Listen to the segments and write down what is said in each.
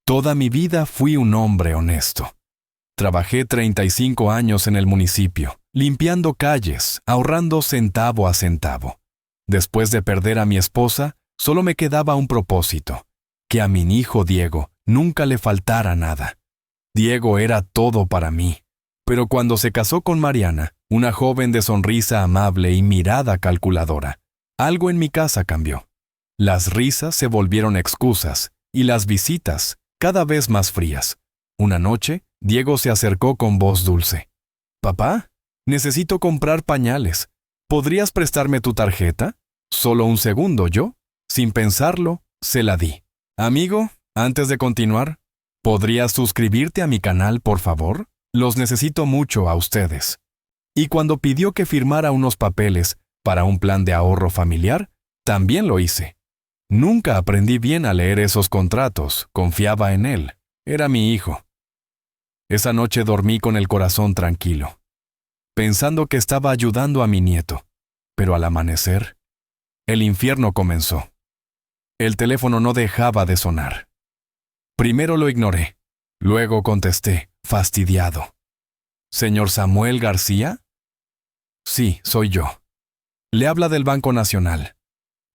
Toda mi vida fui un hombre honesto. Trabajé 35 años en el municipio, limpiando calles, ahorrando centavo a centavo. Después de perder a mi esposa, solo me quedaba un propósito: que a mi hijo Diego nunca le faltara nada. Diego era todo para mí. Pero cuando se casó con Mariana, una joven de sonrisa amable y mirada calculadora, algo en mi casa cambió. Las risas se volvieron excusas y las visitas cada vez más frías. Una noche, Diego se acercó con voz dulce. «Papá, necesito comprar pañales. ¿Podrías prestarme tu tarjeta?» Solo un segundo, yo, sin pensarlo, se la di. «Amigo, antes de continuar, ¿podrías suscribirte a mi canal, por favor? Los necesito mucho a ustedes». Y cuando pidió que firmara unos papeles para un plan de ahorro familiar, también lo hice. Nunca aprendí bien a leer esos contratos, confiaba en él. Era mi hijo. Esa noche dormí con el corazón tranquilo, pensando que estaba ayudando a mi nieto. Pero al amanecer, el infierno comenzó. El teléfono no dejaba de sonar. Primero lo ignoré, luego contesté, fastidiado. «¿Señor Samuel García?» «Sí, soy yo. Le habla del Banco Nacional.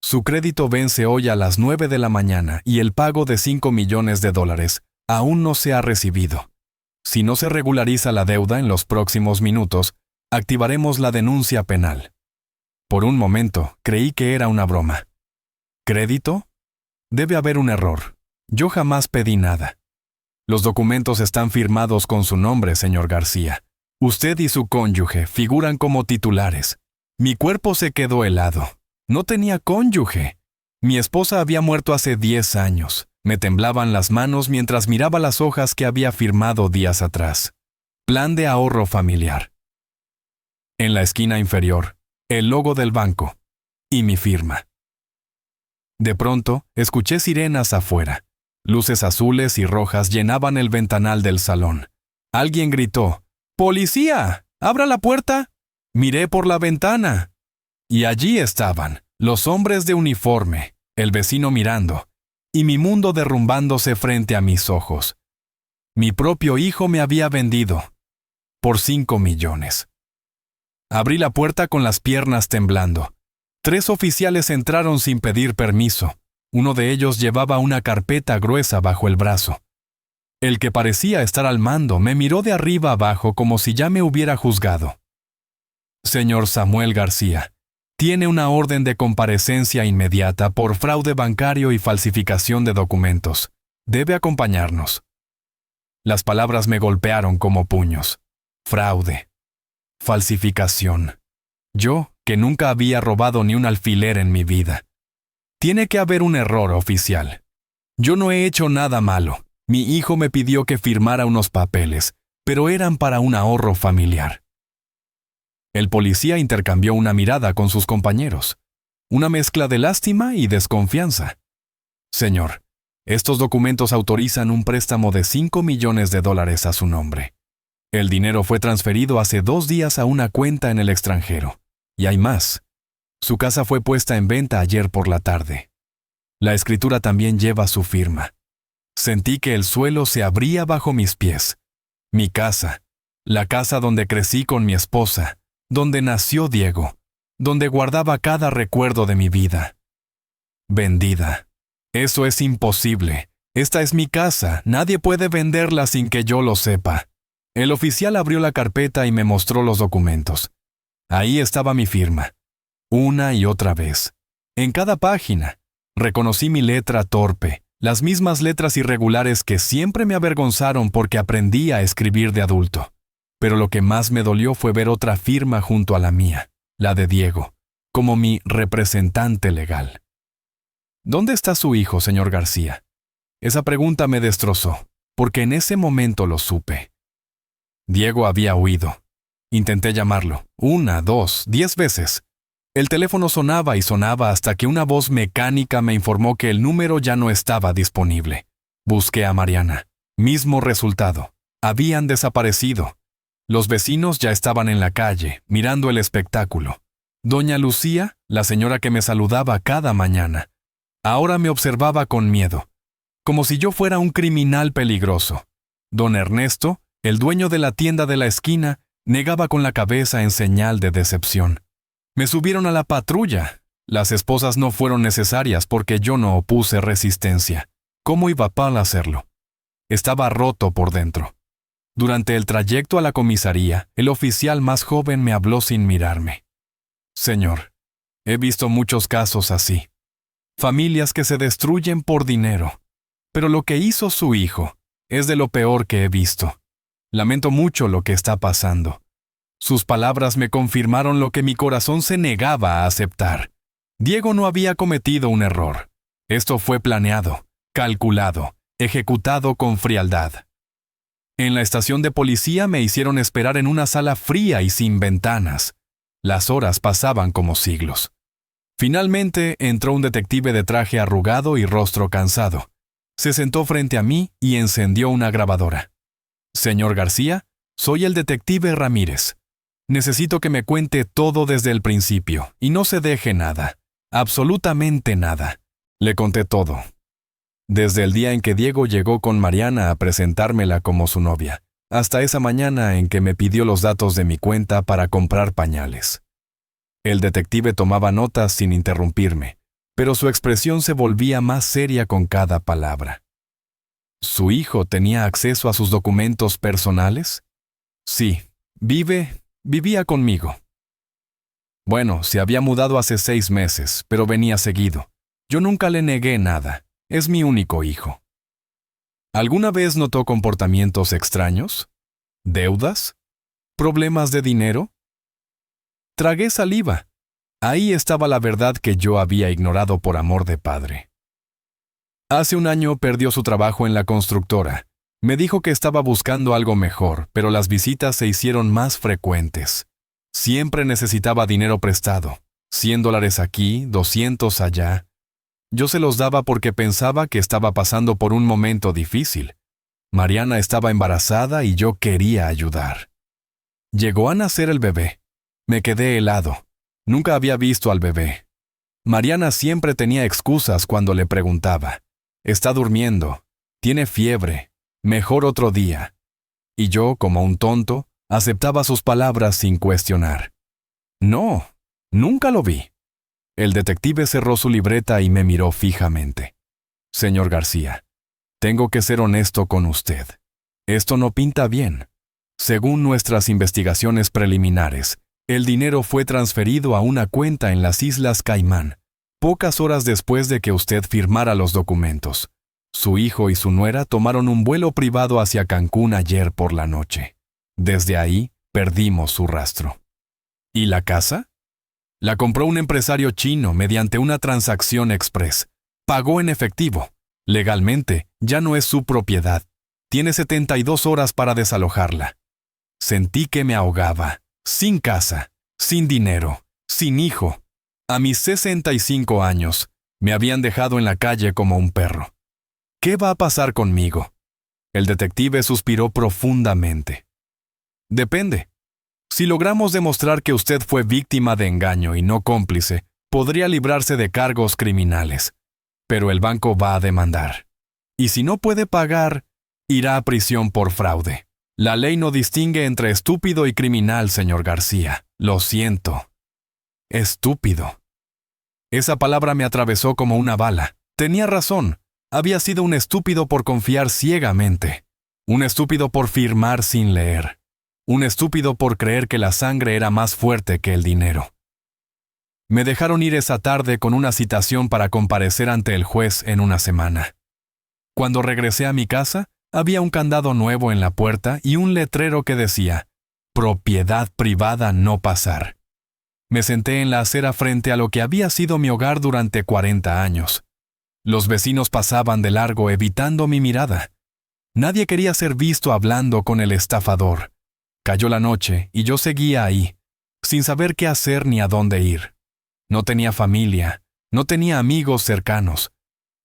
Su crédito vence hoy a las 9 de la mañana y el pago de $5 millones aún no se ha recibido. Si no se regulariza la deuda en los próximos minutos, activaremos la denuncia penal». Por un momento, creí que era una broma. ¿Crédito? Debe haber un error. Yo jamás pedí nada. Los documentos están firmados con su nombre, señor García. Usted y su cónyuge figuran como titulares. Mi cuerpo se quedó helado. No tenía cónyuge. Mi esposa había muerto hace 10 años. Me temblaban las manos mientras miraba las hojas que había firmado días atrás. Plan de ahorro familiar. En la esquina inferior, el logo del banco y mi firma. De pronto, escuché sirenas afuera. Luces azules y rojas llenaban el ventanal del salón. Alguien gritó: «¡Policía! ¡Abra la puerta!». Miré por la ventana. Y allí estaban, los hombres de uniforme, el vecino mirando, y mi mundo derrumbándose frente a mis ojos. Mi propio hijo me había vendido por $5 millones. Abrí la puerta con las piernas temblando. 3 oficiales entraron sin pedir permiso. Uno de ellos llevaba una carpeta gruesa bajo el brazo. El que parecía estar al mando me miró de arriba abajo como si ya me hubiera juzgado. «Señor Samuel García, tiene una orden de comparecencia inmediata por fraude bancario y falsificación de documentos. Debe acompañarnos». Las palabras me golpearon como puños. Fraude. Falsificación. Yo, que nunca había robado ni un alfiler en mi vida. Tiene que haber un error, oficial. Yo no he hecho nada malo. Mi hijo me pidió que firmara unos papeles, pero eran para un ahorro familiar. El policía intercambió una mirada con sus compañeros. Una mezcla de lástima y desconfianza. «Señor, estos documentos autorizan un préstamo de $5 millones a su nombre. El dinero fue transferido hace 2 días a una cuenta en el extranjero. Y hay más. Su casa fue puesta en venta ayer por la tarde. La escritura también lleva su firma». Sentí que el suelo se abría bajo mis pies. Mi casa, la casa donde crecí con mi esposa, donde nació Diego, donde guardaba cada recuerdo de mi vida. Vendida. Eso es imposible. Esta es mi casa. Nadie puede venderla sin que yo lo sepa. El oficial abrió la carpeta y me mostró los documentos. Ahí estaba mi firma. Una y otra vez. En cada página. Reconocí mi letra torpe, las mismas letras irregulares que siempre me avergonzaron porque aprendí a escribir de adulto. Pero lo que más me dolió fue ver otra firma junto a la mía, la de Diego, como mi representante legal. ¿Dónde está su hijo, señor García? Esa pregunta me destrozó, porque en ese momento lo supe. Diego había huido. Intenté llamarlo, 1, 2, 10 veces. El teléfono sonaba y sonaba hasta que una voz mecánica me informó que el número ya no estaba disponible. Busqué a Mariana. Mismo resultado. Habían desaparecido. Los vecinos ya estaban en la calle, mirando el espectáculo. Doña Lucía, la señora que me saludaba cada mañana, ahora me observaba con miedo. como si yo fuera un criminal peligroso. Don Ernesto, el dueño de la tienda de la esquina, negaba con la cabeza en señal de decepción. Me subieron a la patrulla. Las esposas no fueron necesarias porque yo no opuse resistencia. ¿Cómo iba Paul a hacerlo? Estaba roto por dentro. Durante el trayecto a la comisaría, el oficial más joven me habló sin mirarme. Señor, he visto muchos casos así. Familias que se destruyen por dinero. Pero lo que hizo su hijo es de lo peor que he visto. Lamento mucho lo que está pasando. Sus palabras me confirmaron lo que mi corazón se negaba a aceptar. Diego no había cometido un error. Esto fue planeado, calculado, ejecutado con frialdad. En la estación de policía me hicieron esperar en una sala fría y sin ventanas. Las horas pasaban como siglos. Finalmente entró un detective de traje arrugado y rostro cansado. Se sentó frente a mí y encendió una grabadora. Señor García, soy el detective Ramírez. Necesito que me cuente todo desde el principio y no se deje nada, absolutamente nada. Le conté todo. Desde el día en que Diego llegó con Mariana a presentármela como su novia, hasta esa mañana en que me pidió los datos de mi cuenta para comprar pañales. El detective tomaba notas sin interrumpirme, pero su expresión se volvía más seria con cada palabra. ¿Su hijo tenía acceso a sus documentos personales? Sí, vivía conmigo. Bueno, se había mudado hace 6 meses, pero venía seguido. Yo nunca le negué nada. Es mi único hijo. ¿Alguna vez notó comportamientos extraños? ¿Deudas? ¿Problemas de dinero? Tragué saliva. Ahí estaba la verdad que yo había ignorado por amor de padre. Hace un año perdió su trabajo en la constructora. Me dijo que estaba buscando algo mejor, pero las visitas se hicieron más frecuentes. Siempre necesitaba dinero prestado. $100 aquí, 200 allá. Yo se los daba porque pensaba que estaba pasando por un momento difícil. Mariana estaba embarazada y yo quería ayudar. Llegó a nacer el bebé. Me quedé helado. Nunca había visto al bebé. Mariana siempre tenía excusas cuando le preguntaba. Está durmiendo. Tiene fiebre. Mejor otro día. Y yo, como un tonto, aceptaba sus palabras sin cuestionar. No, nunca lo vi. El detective cerró su libreta y me miró fijamente. Señor García, tengo que ser honesto con usted. Esto no pinta bien. Según nuestras investigaciones preliminares, el dinero fue transferido a una cuenta en las Islas Caimán, pocas horas después de que usted firmara los documentos. Su hijo y su nuera tomaron un vuelo privado hacia Cancún ayer por la noche. Desde ahí, perdimos su rastro. ¿Y la casa? La compró un empresario chino mediante una transacción express. Pagó en efectivo. Legalmente, ya no es su propiedad. Tiene 72 horas para desalojarla. Sentí que me ahogaba. Sin casa, sin dinero, sin hijo. A mis 65 años, me habían dejado en la calle como un perro. ¿Qué va a pasar conmigo? El detective suspiró profundamente. Depende. Si logramos demostrar que usted fue víctima de engaño y no cómplice, podría librarse de cargos criminales. Pero el banco va a demandar. Y si no puede pagar, irá a prisión por fraude. La ley no distingue entre estúpido y criminal, señor García. Lo siento. Estúpido. Esa palabra me atravesó como una bala. Tenía razón. Había sido un estúpido por confiar ciegamente. Un estúpido por firmar sin leer. Un estúpido por creer que la sangre era más fuerte que el dinero. Me dejaron ir esa tarde con una citación para comparecer ante el juez en una semana. Cuando regresé a mi casa, había un candado nuevo en la puerta y un letrero que decía, «Propiedad privada no pasar». Me senté en la acera frente a lo que había sido mi hogar durante 40 años. Los vecinos pasaban de largo evitando mi mirada. Nadie quería ser visto hablando con el estafador. Cayó la noche y yo seguía ahí, sin saber qué hacer ni a dónde ir. No tenía familia, no tenía amigos cercanos.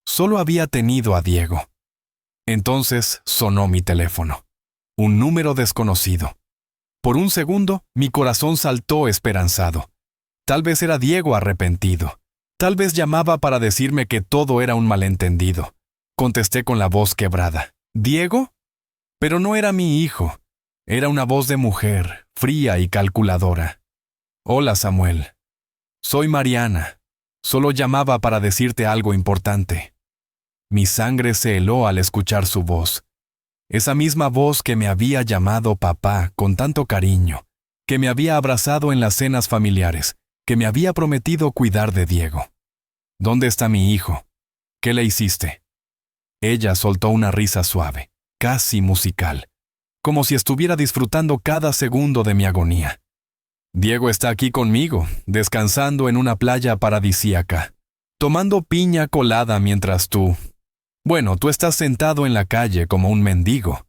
Solo había tenido a Diego. Entonces sonó mi teléfono. Un número desconocido. Por un segundo, mi corazón saltó esperanzado. Tal vez era Diego arrepentido. Tal vez llamaba para decirme que todo era un malentendido. Contesté con la voz quebrada. ¿Diego? Pero no era mi hijo. Era una voz de mujer, fría y calculadora. Hola, Samuel. Soy Mariana. Solo llamaba para decirte algo importante. Mi sangre se heló al escuchar su voz. Esa misma voz que me había llamado papá con tanto cariño, que me había abrazado en las cenas familiares, que me había prometido cuidar de Diego. ¿Dónde está mi hijo? ¿Qué le hiciste? Ella soltó una risa suave, casi musical, como si estuviera disfrutando cada segundo de mi agonía. Diego está aquí conmigo, descansando en una playa paradisíaca, tomando piña colada mientras tú... Bueno, tú estás sentado en la calle como un mendigo.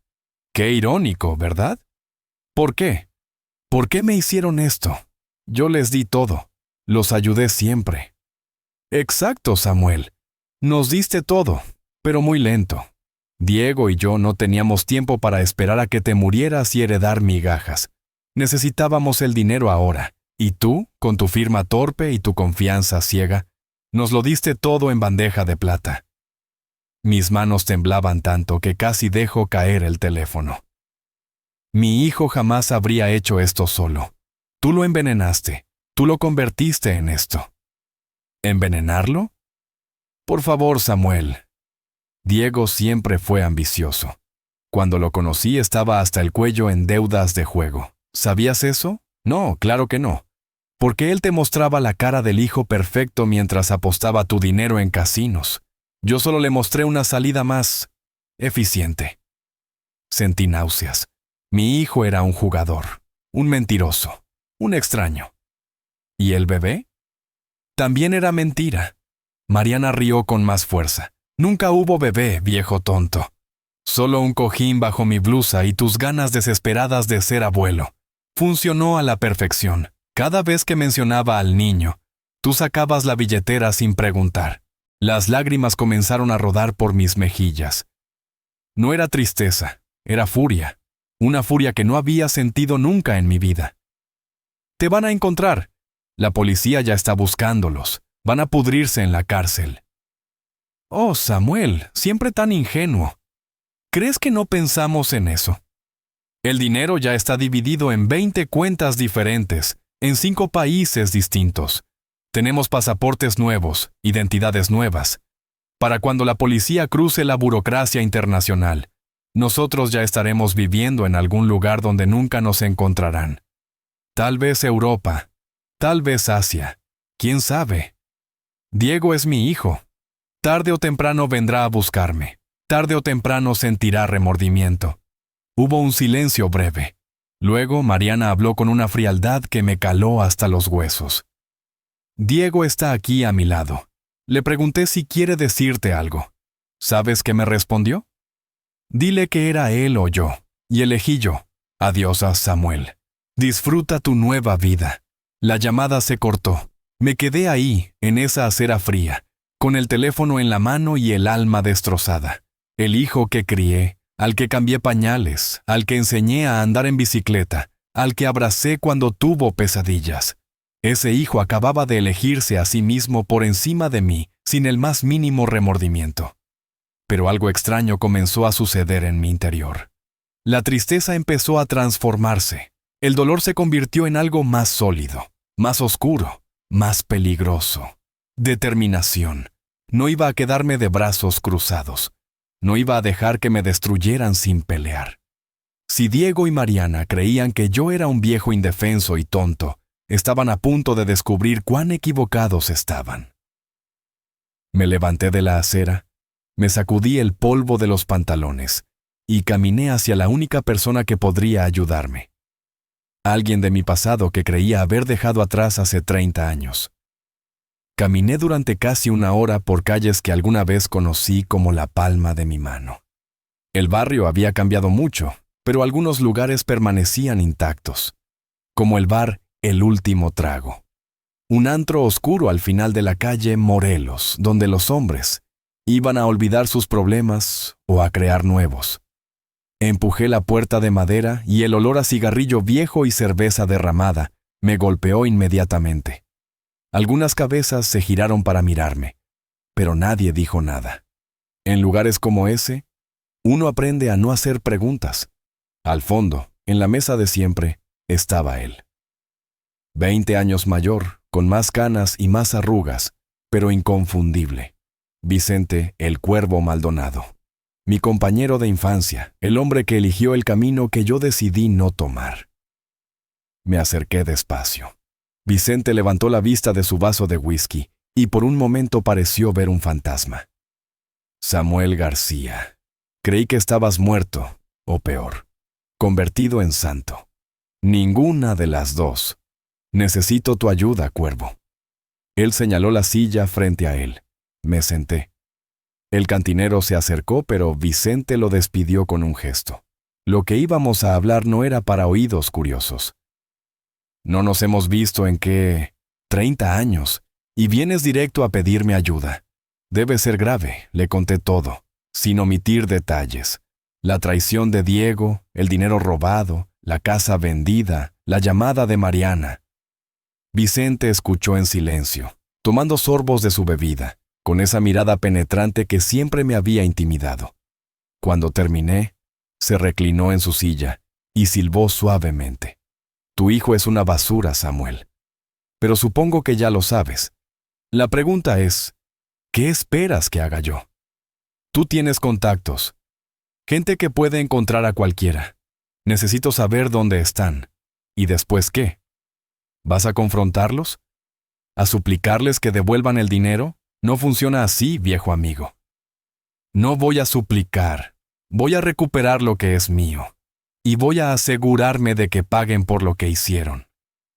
Qué irónico, ¿verdad? ¿Por qué? ¿Por qué me hicieron esto? Yo les di todo. Los ayudé siempre. Exacto, Samuel. Nos diste todo, pero muy lento. Diego y yo no teníamos tiempo para esperar a que te murieras y heredar migajas. Necesitábamos el dinero ahora, y tú, con tu firma torpe y tu confianza ciega, nos lo diste todo en bandeja de plata. Mis manos temblaban tanto que casi dejo caer el teléfono. Mi hijo jamás habría hecho esto solo. Tú lo envenenaste. Tú lo convertiste en esto. ¿Envenenarlo? Por favor, Samuel. Diego siempre fue ambicioso. Cuando lo conocí estaba hasta el cuello en deudas de juego. ¿Sabías eso? No, claro que no. Porque él te mostraba la cara del hijo perfecto mientras apostaba tu dinero en casinos. Yo solo le mostré una salida más eficiente. Sentí náuseas. Mi hijo era un jugador, un mentiroso, un extraño. ¿Y el bebé? También era mentira. Mariana rió con más fuerza. Nunca hubo bebé, viejo tonto. Solo un cojín bajo mi blusa y tus ganas desesperadas de ser abuelo. Funcionó a la perfección. Cada vez que mencionaba al niño, tú sacabas la billetera sin preguntar. Las lágrimas comenzaron a rodar por mis mejillas. No era tristeza, era furia. Una furia que no había sentido nunca en mi vida. Te van a encontrar. La policía ya está buscándolos. Van a pudrirse en la cárcel. Oh, Samuel, siempre tan ingenuo. ¿Crees que no pensamos en eso? El dinero ya está dividido en 20 cuentas diferentes, en 5 países distintos. Tenemos pasaportes nuevos, identidades nuevas. Para cuando la policía cruce la burocracia internacional, nosotros ya estaremos viviendo en algún lugar donde nunca nos encontrarán. Tal vez Europa, tal vez Asia, quién sabe. Diego es mi hijo. Tarde o temprano vendrá a buscarme. Tarde o temprano sentirá remordimiento. Hubo un silencio breve. Luego Mariana habló con una frialdad que me caló hasta los huesos. Diego está aquí a mi lado. Le pregunté si quiere decirte algo. ¿Sabes qué me respondió? Dile que era él o yo, y elegí yo. Adiós a Samuel. Disfruta tu nueva vida. La llamada se cortó. Me quedé ahí, en esa acera fría, con el teléfono en la mano y el alma destrozada. El hijo que crié, al que cambié pañales, al que enseñé a andar en bicicleta, al que abracé cuando tuvo pesadillas. Ese hijo acababa de elegirse a sí mismo por encima de mí, sin el más mínimo remordimiento. Pero algo extraño comenzó a suceder en mi interior. La tristeza empezó a transformarse. El dolor se convirtió en algo más sólido, más oscuro, más peligroso. Determinación. No iba a quedarme de brazos cruzados. No iba a dejar que me destruyeran sin pelear. Si Diego y Mariana creían que yo era un viejo indefenso y tonto, estaban a punto de descubrir cuán equivocados estaban. Me levanté de la acera, me sacudí el polvo de los pantalones y caminé hacia la única persona que podría ayudarme. Alguien de mi pasado que creía haber dejado atrás hace 30 años. Caminé durante casi una hora por calles que alguna vez conocí como la palma de mi mano. El barrio había cambiado mucho, pero algunos lugares permanecían intactos, como el bar El Último Trago. Un antro oscuro al final de la calle Morelos, donde los hombres iban a olvidar sus problemas o a crear nuevos. Empujé la puerta de madera y el olor a cigarrillo viejo y cerveza derramada me golpeó inmediatamente. Algunas cabezas se giraron para mirarme, pero nadie dijo nada. En lugares como ese, uno aprende a no hacer preguntas. Al fondo, en la mesa de siempre, estaba él. 20 años mayor, con más canas y más arrugas, pero inconfundible. Vicente el Cuervo Maldonado. Mi compañero de infancia, el hombre que eligió el camino que yo decidí no tomar. Me acerqué despacio. Vicente levantó la vista de su vaso de whisky y por un momento pareció ver un fantasma. Samuel García, creí que estabas muerto, o peor, convertido en santo. Ninguna de las dos. Necesito tu ayuda, Cuervo. Él señaló la silla frente a él. Me senté. El cantinero se acercó, pero Vicente lo despidió con un gesto. Lo que íbamos a hablar no era para oídos curiosos. No nos hemos visto en 30 años, y vienes directo a pedirme ayuda. Debe ser grave, le conté todo, sin omitir detalles. La traición de Diego, el dinero robado, la casa vendida, la llamada de Mariana. Vicente escuchó en silencio, tomando sorbos de su bebida, con esa mirada penetrante que siempre me había intimidado. Cuando terminé, se reclinó en su silla y silbó suavemente. Tu hijo es una basura, Samuel. Pero supongo que ya lo sabes. La pregunta es, ¿qué esperas que haga yo? Tú tienes contactos, gente que puede encontrar a cualquiera. Necesito saber dónde están. ¿Y después qué? ¿Vas a confrontarlos? ¿A suplicarles que devuelvan el dinero? No funciona así, viejo amigo. No voy a suplicar. Voy a recuperar lo que es mío. Y voy a asegurarme de que paguen por lo que hicieron.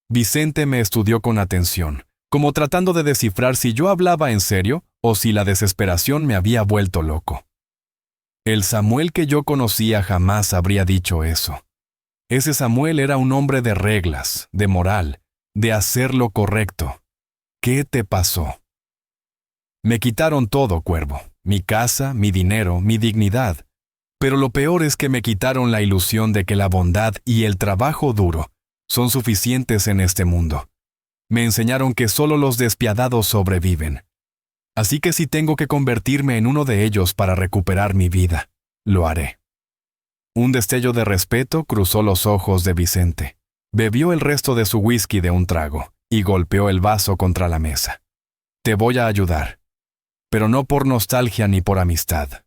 Vicente me estudió con atención, como tratando de descifrar si yo hablaba en serio o si la desesperación me había vuelto loco. El Samuel que yo conocía jamás habría dicho eso. Ese Samuel era un hombre de reglas, de moral, de hacer lo correcto. ¿Qué te pasó? Me quitaron todo, Cuervo, mi casa, mi dinero, mi dignidad. Pero lo peor es que me quitaron la ilusión de que la bondad y el trabajo duro son suficientes en este mundo. Me enseñaron que solo los despiadados sobreviven. Así que si tengo que convertirme en uno de ellos para recuperar mi vida, lo haré. Un destello de respeto cruzó los ojos de Vicente. Bebió el resto de su whisky de un trago y golpeó el vaso contra la mesa. Te voy a ayudar. Pero no por nostalgia ni por amistad.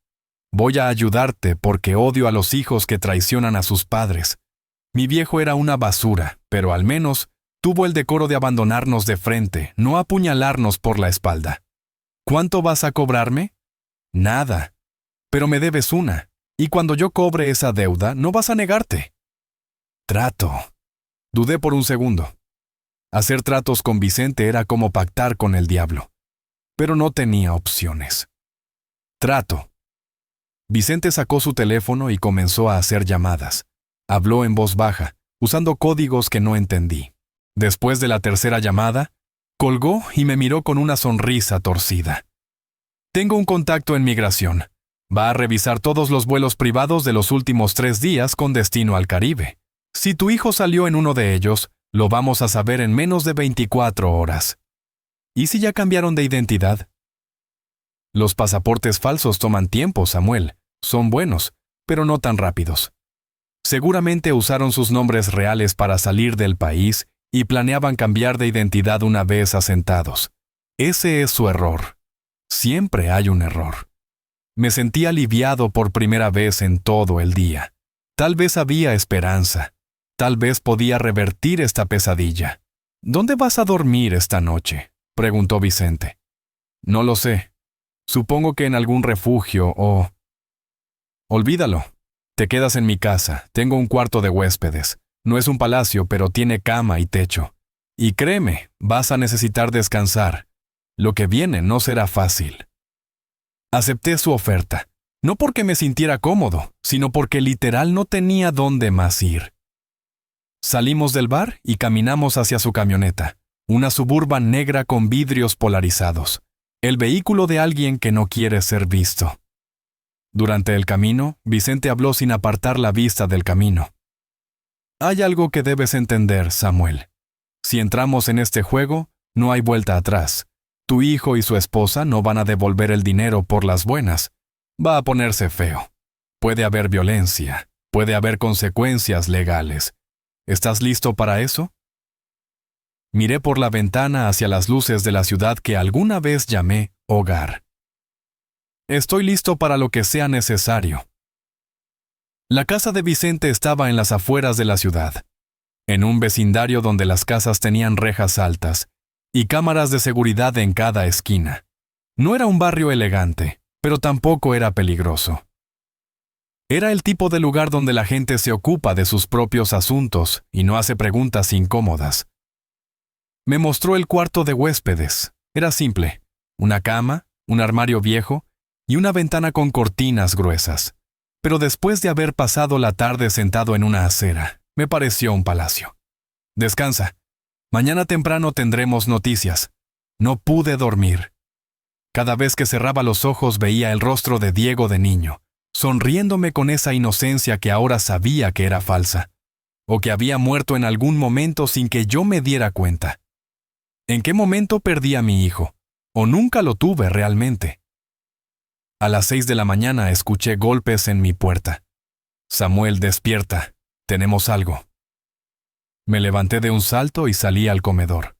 Voy a ayudarte porque odio a los hijos que traicionan a sus padres. Mi viejo era una basura, pero al menos tuvo el decoro de abandonarnos de frente, no apuñalarnos por la espalda. ¿Cuánto vas a cobrarme? Nada. Pero me debes una, y cuando yo cobre esa deuda, no vas a negarte. Trato. Dudé por un segundo. Hacer tratos con Vicente era como pactar con el diablo. Pero no tenía opciones. Trato. Vicente sacó su teléfono y comenzó a hacer llamadas. Habló en voz baja, usando códigos que no entendí. Después de la tercera llamada, colgó y me miró con una sonrisa torcida. Tengo un contacto en migración. Va a revisar todos los vuelos privados de los últimos 3 días con destino al Caribe. Si tu hijo salió en uno de ellos, lo vamos a saber en menos de 24 horas. ¿Y si ya cambiaron de identidad? Los pasaportes falsos toman tiempo, Samuel. Son buenos, pero no tan rápidos. Seguramente usaron sus nombres reales para salir del país y planeaban cambiar de identidad una vez asentados. Ese es su error. Siempre hay un error. Me sentí aliviado por primera vez en todo el día. Tal vez había esperanza. Tal vez podía revertir esta pesadilla. ¿Dónde vas a dormir esta noche?, preguntó Vicente. No lo sé. Supongo que en algún refugio o... Olvídalo. Te quedas en mi casa. Tengo un cuarto de huéspedes. No es un palacio, pero tiene cama y techo. Y créeme, vas a necesitar descansar. Lo que viene no será fácil. Acepté su oferta. No porque me sintiera cómodo, sino porque literal no tenía dónde más ir. Salimos del bar y caminamos hacia su camioneta. Una Suburban negra con vidrios polarizados. El vehículo de alguien que no quiere ser visto. Durante el camino, Vicente habló sin apartar la vista del camino. Hay algo que debes entender, Samuel. Si entramos en este juego, no hay vuelta atrás. Tu hijo y su esposa no van a devolver el dinero por las buenas. Va a ponerse feo. Puede haber violencia, puede haber consecuencias legales. ¿Estás listo para eso? Miré por la ventana hacia las luces de la ciudad que alguna vez llamé hogar. Estoy listo para lo que sea necesario. La casa de Vicente estaba en las afueras de la ciudad, en un vecindario donde las casas tenían rejas altas y cámaras de seguridad en cada esquina. No era un barrio elegante, pero tampoco era peligroso. Era el tipo de lugar donde la gente se ocupa de sus propios asuntos y no hace preguntas incómodas. Me mostró el cuarto de huéspedes. Era simple: una cama, un armario viejo y una ventana con cortinas gruesas. Pero después de haber pasado la tarde sentado en una acera, me pareció un palacio. Descansa. Mañana temprano tendremos noticias. No pude dormir. Cada vez que cerraba los ojos veía el rostro de Diego de niño, sonriéndome con esa inocencia que ahora sabía que era falsa, o que había muerto en algún momento sin que yo me diera cuenta. ¿En qué momento perdí a mi hijo? ¿O nunca lo tuve realmente? A las 6 de la mañana escuché golpes en mi puerta. Samuel, despierta. Tenemos algo. Me levanté de un salto y salí al comedor.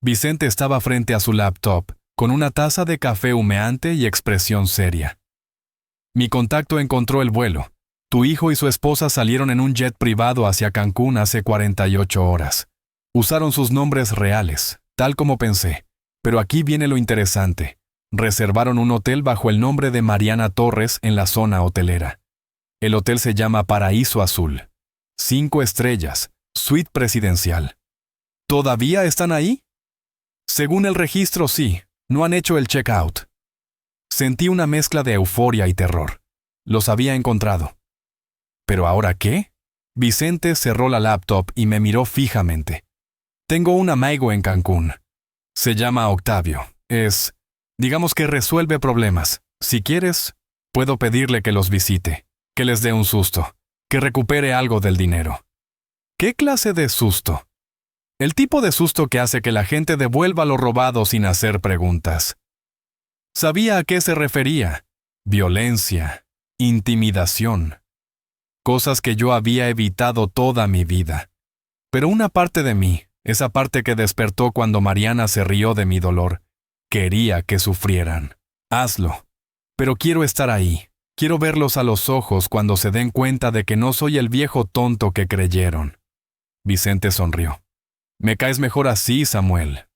Vicente estaba frente a su laptop, con una taza de café humeante y expresión seria. Mi contacto encontró el vuelo. Tu hijo y su esposa salieron en un jet privado hacia Cancún hace 48 horas. Usaron sus nombres reales, tal como pensé. Pero aquí viene lo interesante. Reservaron un hotel bajo el nombre de Mariana Torres en la zona hotelera. El hotel se llama Paraíso Azul. 5 estrellas, suite presidencial. ¿Todavía están ahí? Según el registro, sí. No han hecho el check-out. Sentí una mezcla de euforia y terror. Los había encontrado. ¿Pero ahora qué? Vicente cerró la laptop y me miró fijamente. Tengo un amigo en Cancún. Se llama Octavio. Digamos que resuelve problemas. Si quieres, puedo pedirle que los visite, que les dé un susto, que recupere algo del dinero. ¿Qué clase de susto? El tipo de susto que hace que la gente devuelva lo robado sin hacer preguntas. Sabía a qué se refería. Violencia, intimidación. Cosas que yo había evitado toda mi vida. Pero una parte de mí, esa parte que despertó cuando Mariana se rió de mi dolor, quería que sufrieran. Hazlo. Pero quiero estar ahí. Quiero verlos a los ojos cuando se den cuenta de que no soy el viejo tonto que creyeron. Vicente sonrió. Me caes mejor así, Samuel.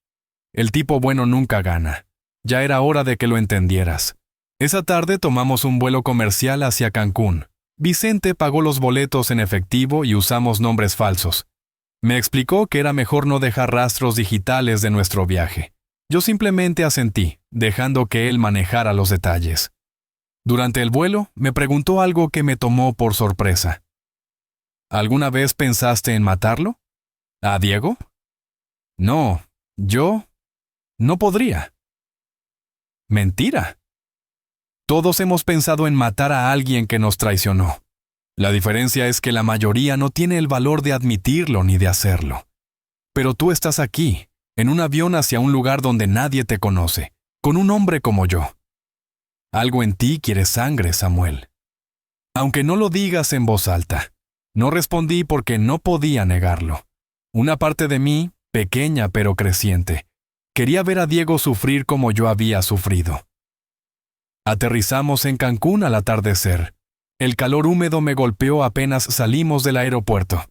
El tipo bueno nunca gana. Ya era hora de que lo entendieras. Esa tarde tomamos un vuelo comercial hacia Cancún. Vicente pagó los boletos en efectivo y usamos nombres falsos. Me explicó que era mejor no dejar rastros digitales de nuestro viaje. Yo simplemente asentí, dejando que él manejara los detalles. Durante el vuelo, me preguntó algo que me tomó por sorpresa. ¿Alguna vez pensaste en matarlo? ¿A Diego? No, yo no podría. Mentira. Todos hemos pensado en matar a alguien que nos traicionó. La diferencia es que la mayoría no tiene el valor de admitirlo ni de hacerlo. Pero tú estás aquí, en un avión hacia un lugar donde nadie te conoce, con un hombre como yo. Algo en ti quiere sangre, Samuel. Aunque no lo digas en voz alta. No respondí porque no podía negarlo. Una parte de mí, pequeña pero creciente, quería ver a Diego sufrir como yo había sufrido. Aterrizamos en Cancún al atardecer. El calor húmedo me golpeó apenas salimos del aeropuerto.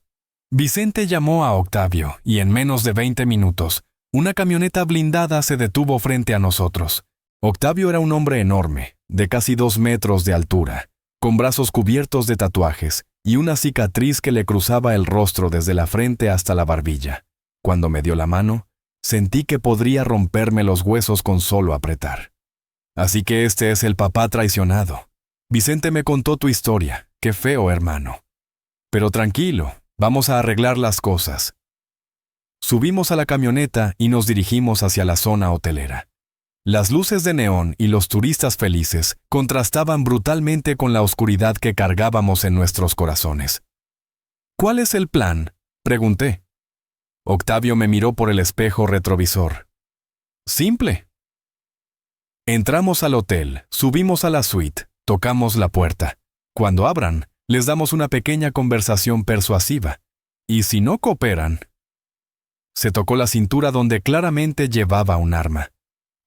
Vicente llamó a Octavio y en menos de 20 minutos, una camioneta blindada se detuvo frente a nosotros. Octavio era un hombre enorme, de casi 2 metros de altura, con brazos cubiertos de tatuajes y una cicatriz que le cruzaba el rostro desde la frente hasta la barbilla. Cuando me dio la mano, sentí que podría romperme los huesos con solo apretar. Así que este es el papá traicionado. Vicente me contó tu historia. Qué feo, hermano. Pero tranquilo, vamos a arreglar las cosas. Subimos a la camioneta y nos dirigimos hacia la zona hotelera. Las luces de neón y los turistas felices contrastaban brutalmente con la oscuridad que cargábamos en nuestros corazones. ¿Cuál es el plan?, pregunté. Octavio me miró por el espejo retrovisor. Simple. Entramos al hotel, subimos a la suite. Tocamos la puerta. Cuando abran, les damos una pequeña conversación persuasiva. Y si no cooperan... Se tocó la cintura donde claramente llevaba un arma.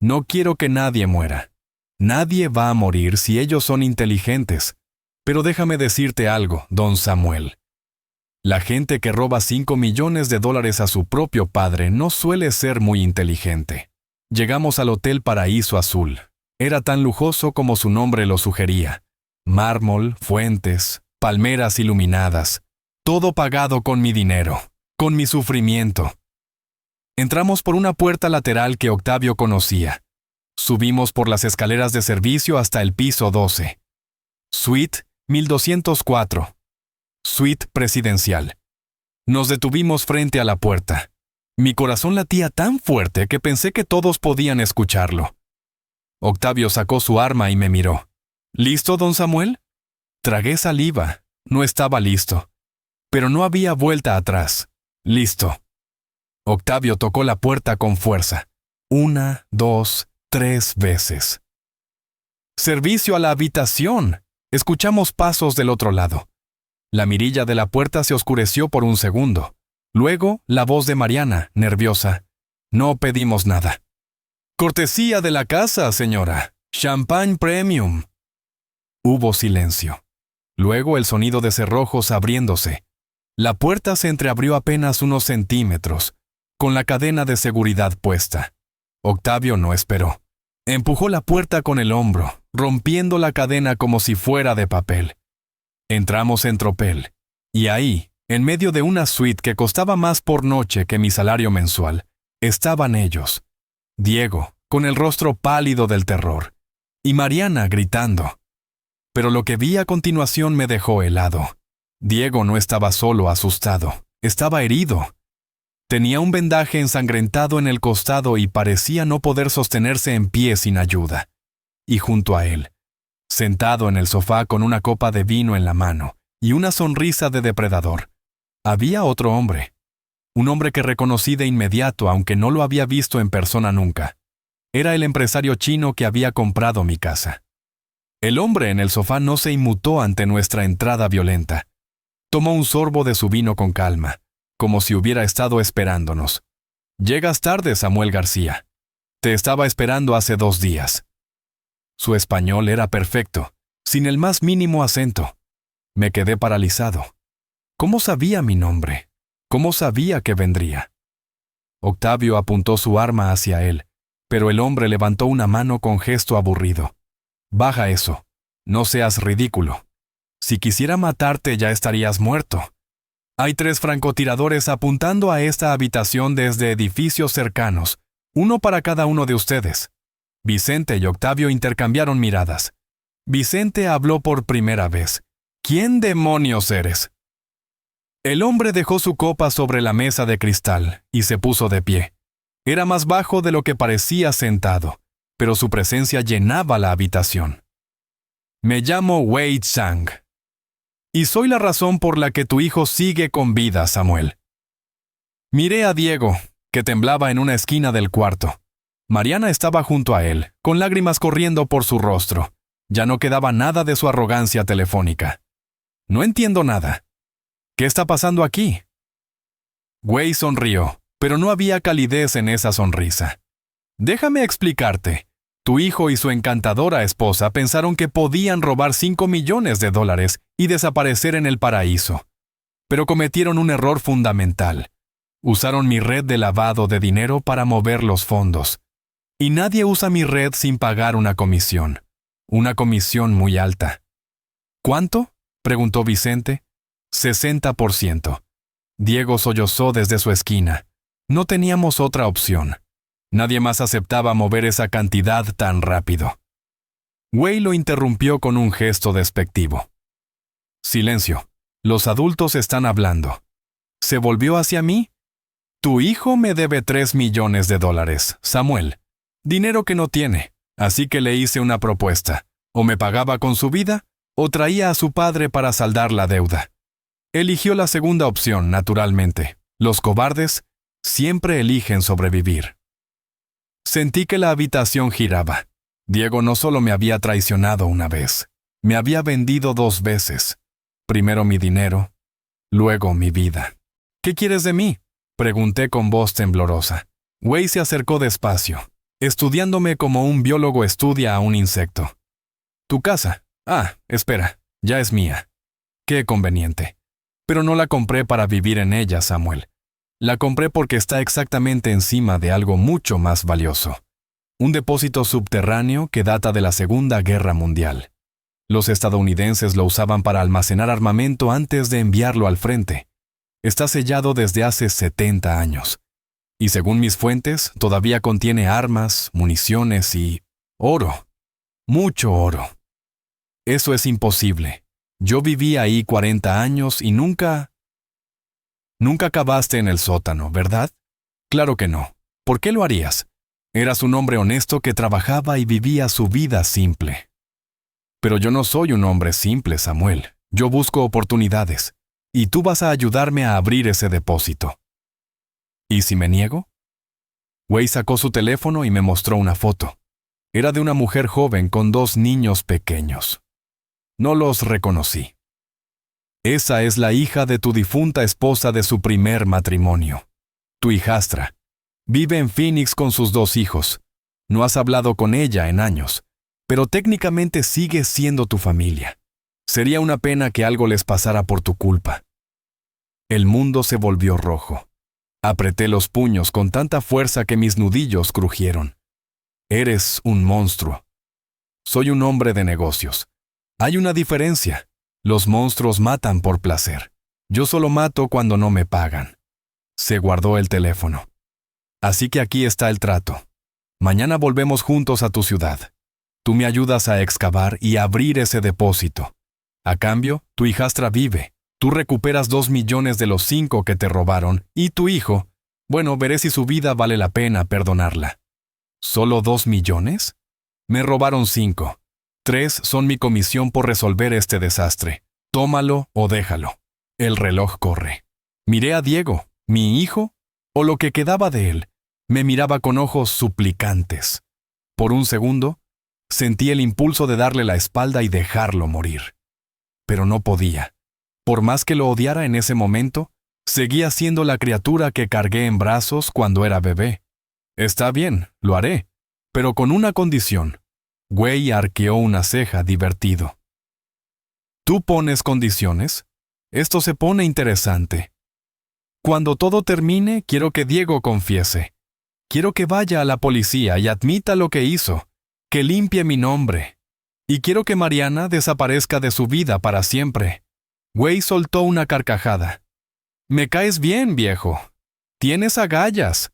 No quiero que nadie muera. Nadie va a morir si ellos son inteligentes. Pero déjame decirte algo, don Samuel. La gente que roba $5 millones a su propio padre no suele ser muy inteligente. Llegamos al Hotel Paraíso Azul. Era tan lujoso como su nombre lo sugería. Mármol, fuentes, palmeras iluminadas. Todo pagado con mi dinero, con mi sufrimiento. Entramos por una puerta lateral que Octavio conocía. Subimos por las escaleras de servicio hasta el piso 12. Suite 1204. Suite presidencial. Nos detuvimos frente a la puerta. Mi corazón latía tan fuerte que pensé que todos podían escucharlo. Octavio sacó su arma y me miró. ¿Listo, don Samuel? Tragué saliva. No estaba listo. Pero no había vuelta atrás. Listo. Octavio tocó la puerta con fuerza. 1, 2, 3 veces. ¡Servicio a la habitación! Escuchamos pasos del otro lado. La mirilla de la puerta se oscureció por un segundo. Luego, la voz de Mariana, nerviosa. No pedimos nada. Cortesía de la casa, señora. Champagne Premium. Hubo silencio. Luego el sonido de cerrojos abriéndose. La puerta se entreabrió apenas unos centímetros, con la cadena de seguridad puesta. Octavio no esperó. Empujó la puerta con el hombro, rompiendo la cadena como si fuera de papel. Entramos en tropel, y ahí, en medio de una suite que costaba más por noche que mi salario mensual, estaban ellos. Diego, con el rostro pálido del terror, y Mariana gritando. Pero lo que vi a continuación me dejó helado. Diego no estaba solo asustado, estaba herido. Tenía un vendaje ensangrentado en el costado y parecía no poder sostenerse en pie sin ayuda. Y junto a él, sentado en el sofá con una copa de vino en la mano y una sonrisa de depredador, había otro hombre. Un hombre que reconocí de inmediato, aunque no lo había visto en persona nunca. Era el empresario chino que había comprado mi casa. El hombre en el sofá no se inmutó ante nuestra entrada violenta. Tomó un sorbo de su vino con calma, como si hubiera estado esperándonos. «Llegas tarde, Samuel García. Te estaba esperando hace 2 días». Su español era perfecto, sin el más mínimo acento. Me quedé paralizado. ¿Cómo sabía mi nombre? ¿Cómo sabía que vendría? Octavio apuntó su arma hacia él, pero el hombre levantó una mano con gesto aburrido. «Baja eso. No seas ridículo. Si quisiera matarte ya estarías muerto. Hay 3 francotiradores apuntando a esta habitación desde edificios cercanos, uno para cada uno de ustedes». Vicente y Octavio intercambiaron miradas. Vicente habló por primera vez. «¿Quién demonios eres?» El hombre dejó su copa sobre la mesa de cristal y se puso de pie. Era más bajo de lo que parecía sentado, pero su presencia llenaba la habitación. «Me llamo Wei Chang. Y soy la razón por la que tu hijo sigue con vida, Samuel». Miré a Diego, que temblaba en una esquina del cuarto. Mariana estaba junto a él, con lágrimas corriendo por su rostro. Ya no quedaba nada de su arrogancia telefónica. «No entiendo nada. ¿Qué está pasando aquí?» Wei sonrió, pero no había calidez en esa sonrisa. «Déjame explicarte. Tu hijo y su encantadora esposa pensaron que podían robar $5 millones y desaparecer en el paraíso. Pero cometieron un error fundamental. Usaron mi red de lavado de dinero para mover los fondos. Y nadie usa mi red sin pagar una comisión. Una comisión muy alta». «¿Cuánto?», preguntó Vicente. 60%. Diego sollozó desde su esquina. No teníamos otra opción. Nadie más aceptaba mover esa cantidad tan rápido. Wei lo interrumpió con un gesto despectivo. «Silencio. Los adultos están hablando». Se volvió hacia mí. «Tu hijo me debe $3 millones, Samuel. Dinero que no tiene, así que le hice una propuesta. O me pagaba con su vida, o traía a su padre para saldar la deuda. Eligió la segunda opción, naturalmente. Los cobardes siempre eligen sobrevivir». Sentí que la habitación giraba. Diego no solo me había traicionado una vez, Me había vendido 2 veces. Primero mi dinero, luego mi vida. ¿Qué quieres de mí?, pregunté con voz temblorosa. Wei se acercó despacio, estudiándome como un biólogo estudia a un insecto. ¿Tu casa? Ah, espera, ya es mía. Qué conveniente. Pero no la compré para vivir en ella, Samuel. La compré porque está exactamente encima de algo mucho más valioso. Un depósito subterráneo que data de la Segunda Guerra Mundial. Los estadounidenses lo usaban para almacenar armamento antes de enviarlo al frente. Está sellado desde hace 70 años. Y según mis fuentes, todavía contiene armas, municiones y oro. Mucho oro. Eso es imposible. Yo viví ahí 40 años y nunca cavaste en el sótano, ¿verdad? Claro que no. ¿Por qué lo harías? Eras un hombre honesto que trabajaba y vivía su vida simple. Pero yo no soy un hombre simple, Samuel. Yo busco oportunidades. Y tú vas a ayudarme a abrir ese depósito. ¿Y si me niego? Wei sacó su teléfono y me mostró una foto. Era de una mujer joven con 2 niños pequeños. No los reconocí. Esa es la hija de tu difunta esposa de su primer matrimonio. Tu hijastra. Vive en Phoenix con sus 2 hijos. No has hablado con ella en años, pero técnicamente sigue siendo tu familia. Sería una pena que algo les pasara por tu culpa. El mundo se volvió rojo. Apreté los puños con tanta fuerza que mis nudillos crujieron. Eres un monstruo. Soy un hombre de negocios. Hay una diferencia. Los monstruos matan por placer. Yo solo mato cuando no me pagan. Se guardó el teléfono. Así que aquí está el trato. Mañana volvemos juntos a tu ciudad. Tú me ayudas a excavar y abrir ese depósito. A cambio, tu hijastra vive. Tú recuperas 2 millones de los 5 que te robaron, y tu hijo, bueno, veré si su vida vale la pena perdonarla. ¿Solo 2 millones? Me robaron 5. 3 son mi comisión por resolver este desastre. Tómalo o déjalo. El reloj corre. Miré a Diego, mi hijo, o lo que quedaba de él. Me miraba con ojos suplicantes. Por un segundo, sentí el impulso de darle la espalda y dejarlo morir. Pero no podía. Por más que lo odiara en ese momento, seguía siendo la criatura que cargué en brazos cuando era bebé. Está bien, lo haré, pero con una condición. Wei arqueó una ceja divertido. ¿Tú pones condiciones? Esto se pone interesante. Cuando todo termine, quiero que Diego confiese. Quiero que vaya a la policía y admita lo que hizo, que limpie mi nombre. Y quiero que Mariana desaparezca de su vida para siempre. Wei soltó una carcajada. Me caes bien, viejo. Tienes agallas.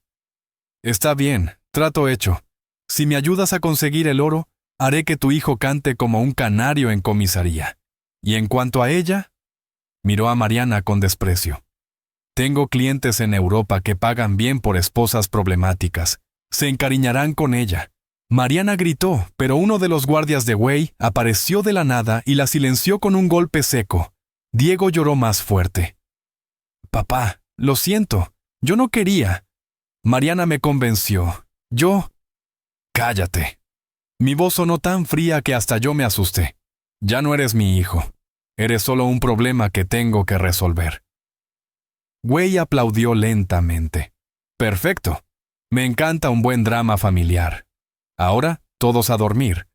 Está bien, trato hecho. Si me ayudas a conseguir el oro, haré que tu hijo cante como un canario en comisaría. Y en cuanto a ella, miró a Mariana con desprecio. Tengo clientes en Europa que pagan bien por esposas problemáticas. Se encariñarán con ella. Mariana gritó, pero uno de los guardias de Wei apareció de la nada y la silenció con un golpe seco. Diego lloró más fuerte. Papá, lo siento. Yo no quería. Mariana me convenció. Cállate. Mi voz sonó tan fría que hasta yo me asusté. Ya no eres mi hijo. Eres solo un problema que tengo que resolver. Wei aplaudió lentamente. Perfecto. Me encanta un buen drama familiar. Ahora, todos a dormir.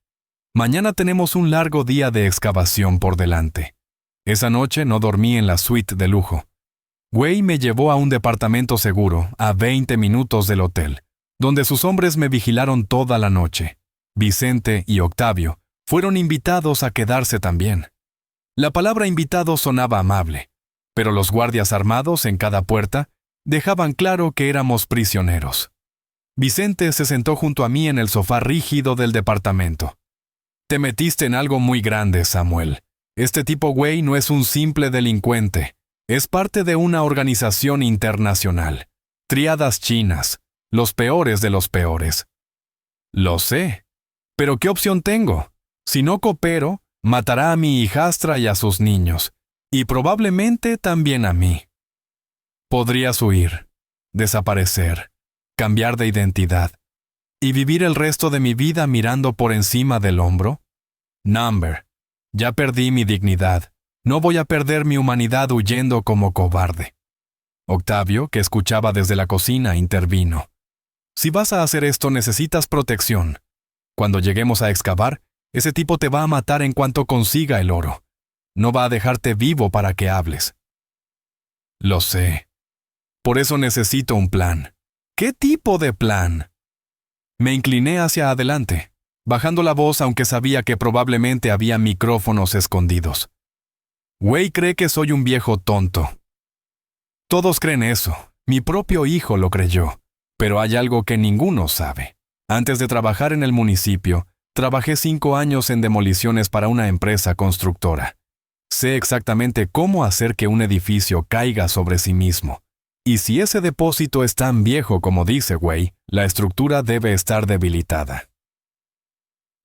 Mañana tenemos un largo día de excavación por delante. Esa noche no dormí en la suite de lujo. Wei me llevó a un departamento seguro, a 20 minutos del hotel, donde sus hombres me vigilaron toda la noche. Vicente y Octavio fueron invitados a quedarse también. La palabra invitado sonaba amable, pero los guardias armados en cada puerta dejaban claro que éramos prisioneros. Vicente se sentó junto a mí en el sofá rígido del departamento. Te metiste en algo muy grande, Samuel. Este tipo Wei no es un simple delincuente. Es parte de una organización internacional. Tríadas chinas, los peores de los peores. Lo sé. Pero ¿qué opción tengo? Si no coopero, matará a mi hijastra y a sus niños. Y probablemente también a mí. Podrías huir, desaparecer, cambiar de identidad y vivir el resto de mi vida mirando por encima del hombro. Number, Ya perdí mi dignidad. No voy a perder mi humanidad huyendo como cobarde. Octavio, que escuchaba desde la cocina, intervino. Si vas a hacer esto, necesitas protección. Cuando lleguemos a excavar, ese tipo te va a matar en cuanto consiga el oro. No va a dejarte vivo para que hables. Lo sé. Por eso necesito un plan. ¿Qué tipo de plan? Me incliné hacia adelante, bajando la voz aunque sabía que probablemente había micrófonos escondidos. Wei cree que soy un viejo tonto. Todos creen eso. Mi propio hijo lo creyó. Pero hay algo que ninguno sabe. Antes de trabajar en el municipio, trabajé 5 años en demoliciones para una empresa constructora. Sé exactamente cómo hacer que un edificio caiga sobre sí mismo. Y si ese depósito es tan viejo como dice Wei, la estructura debe estar debilitada.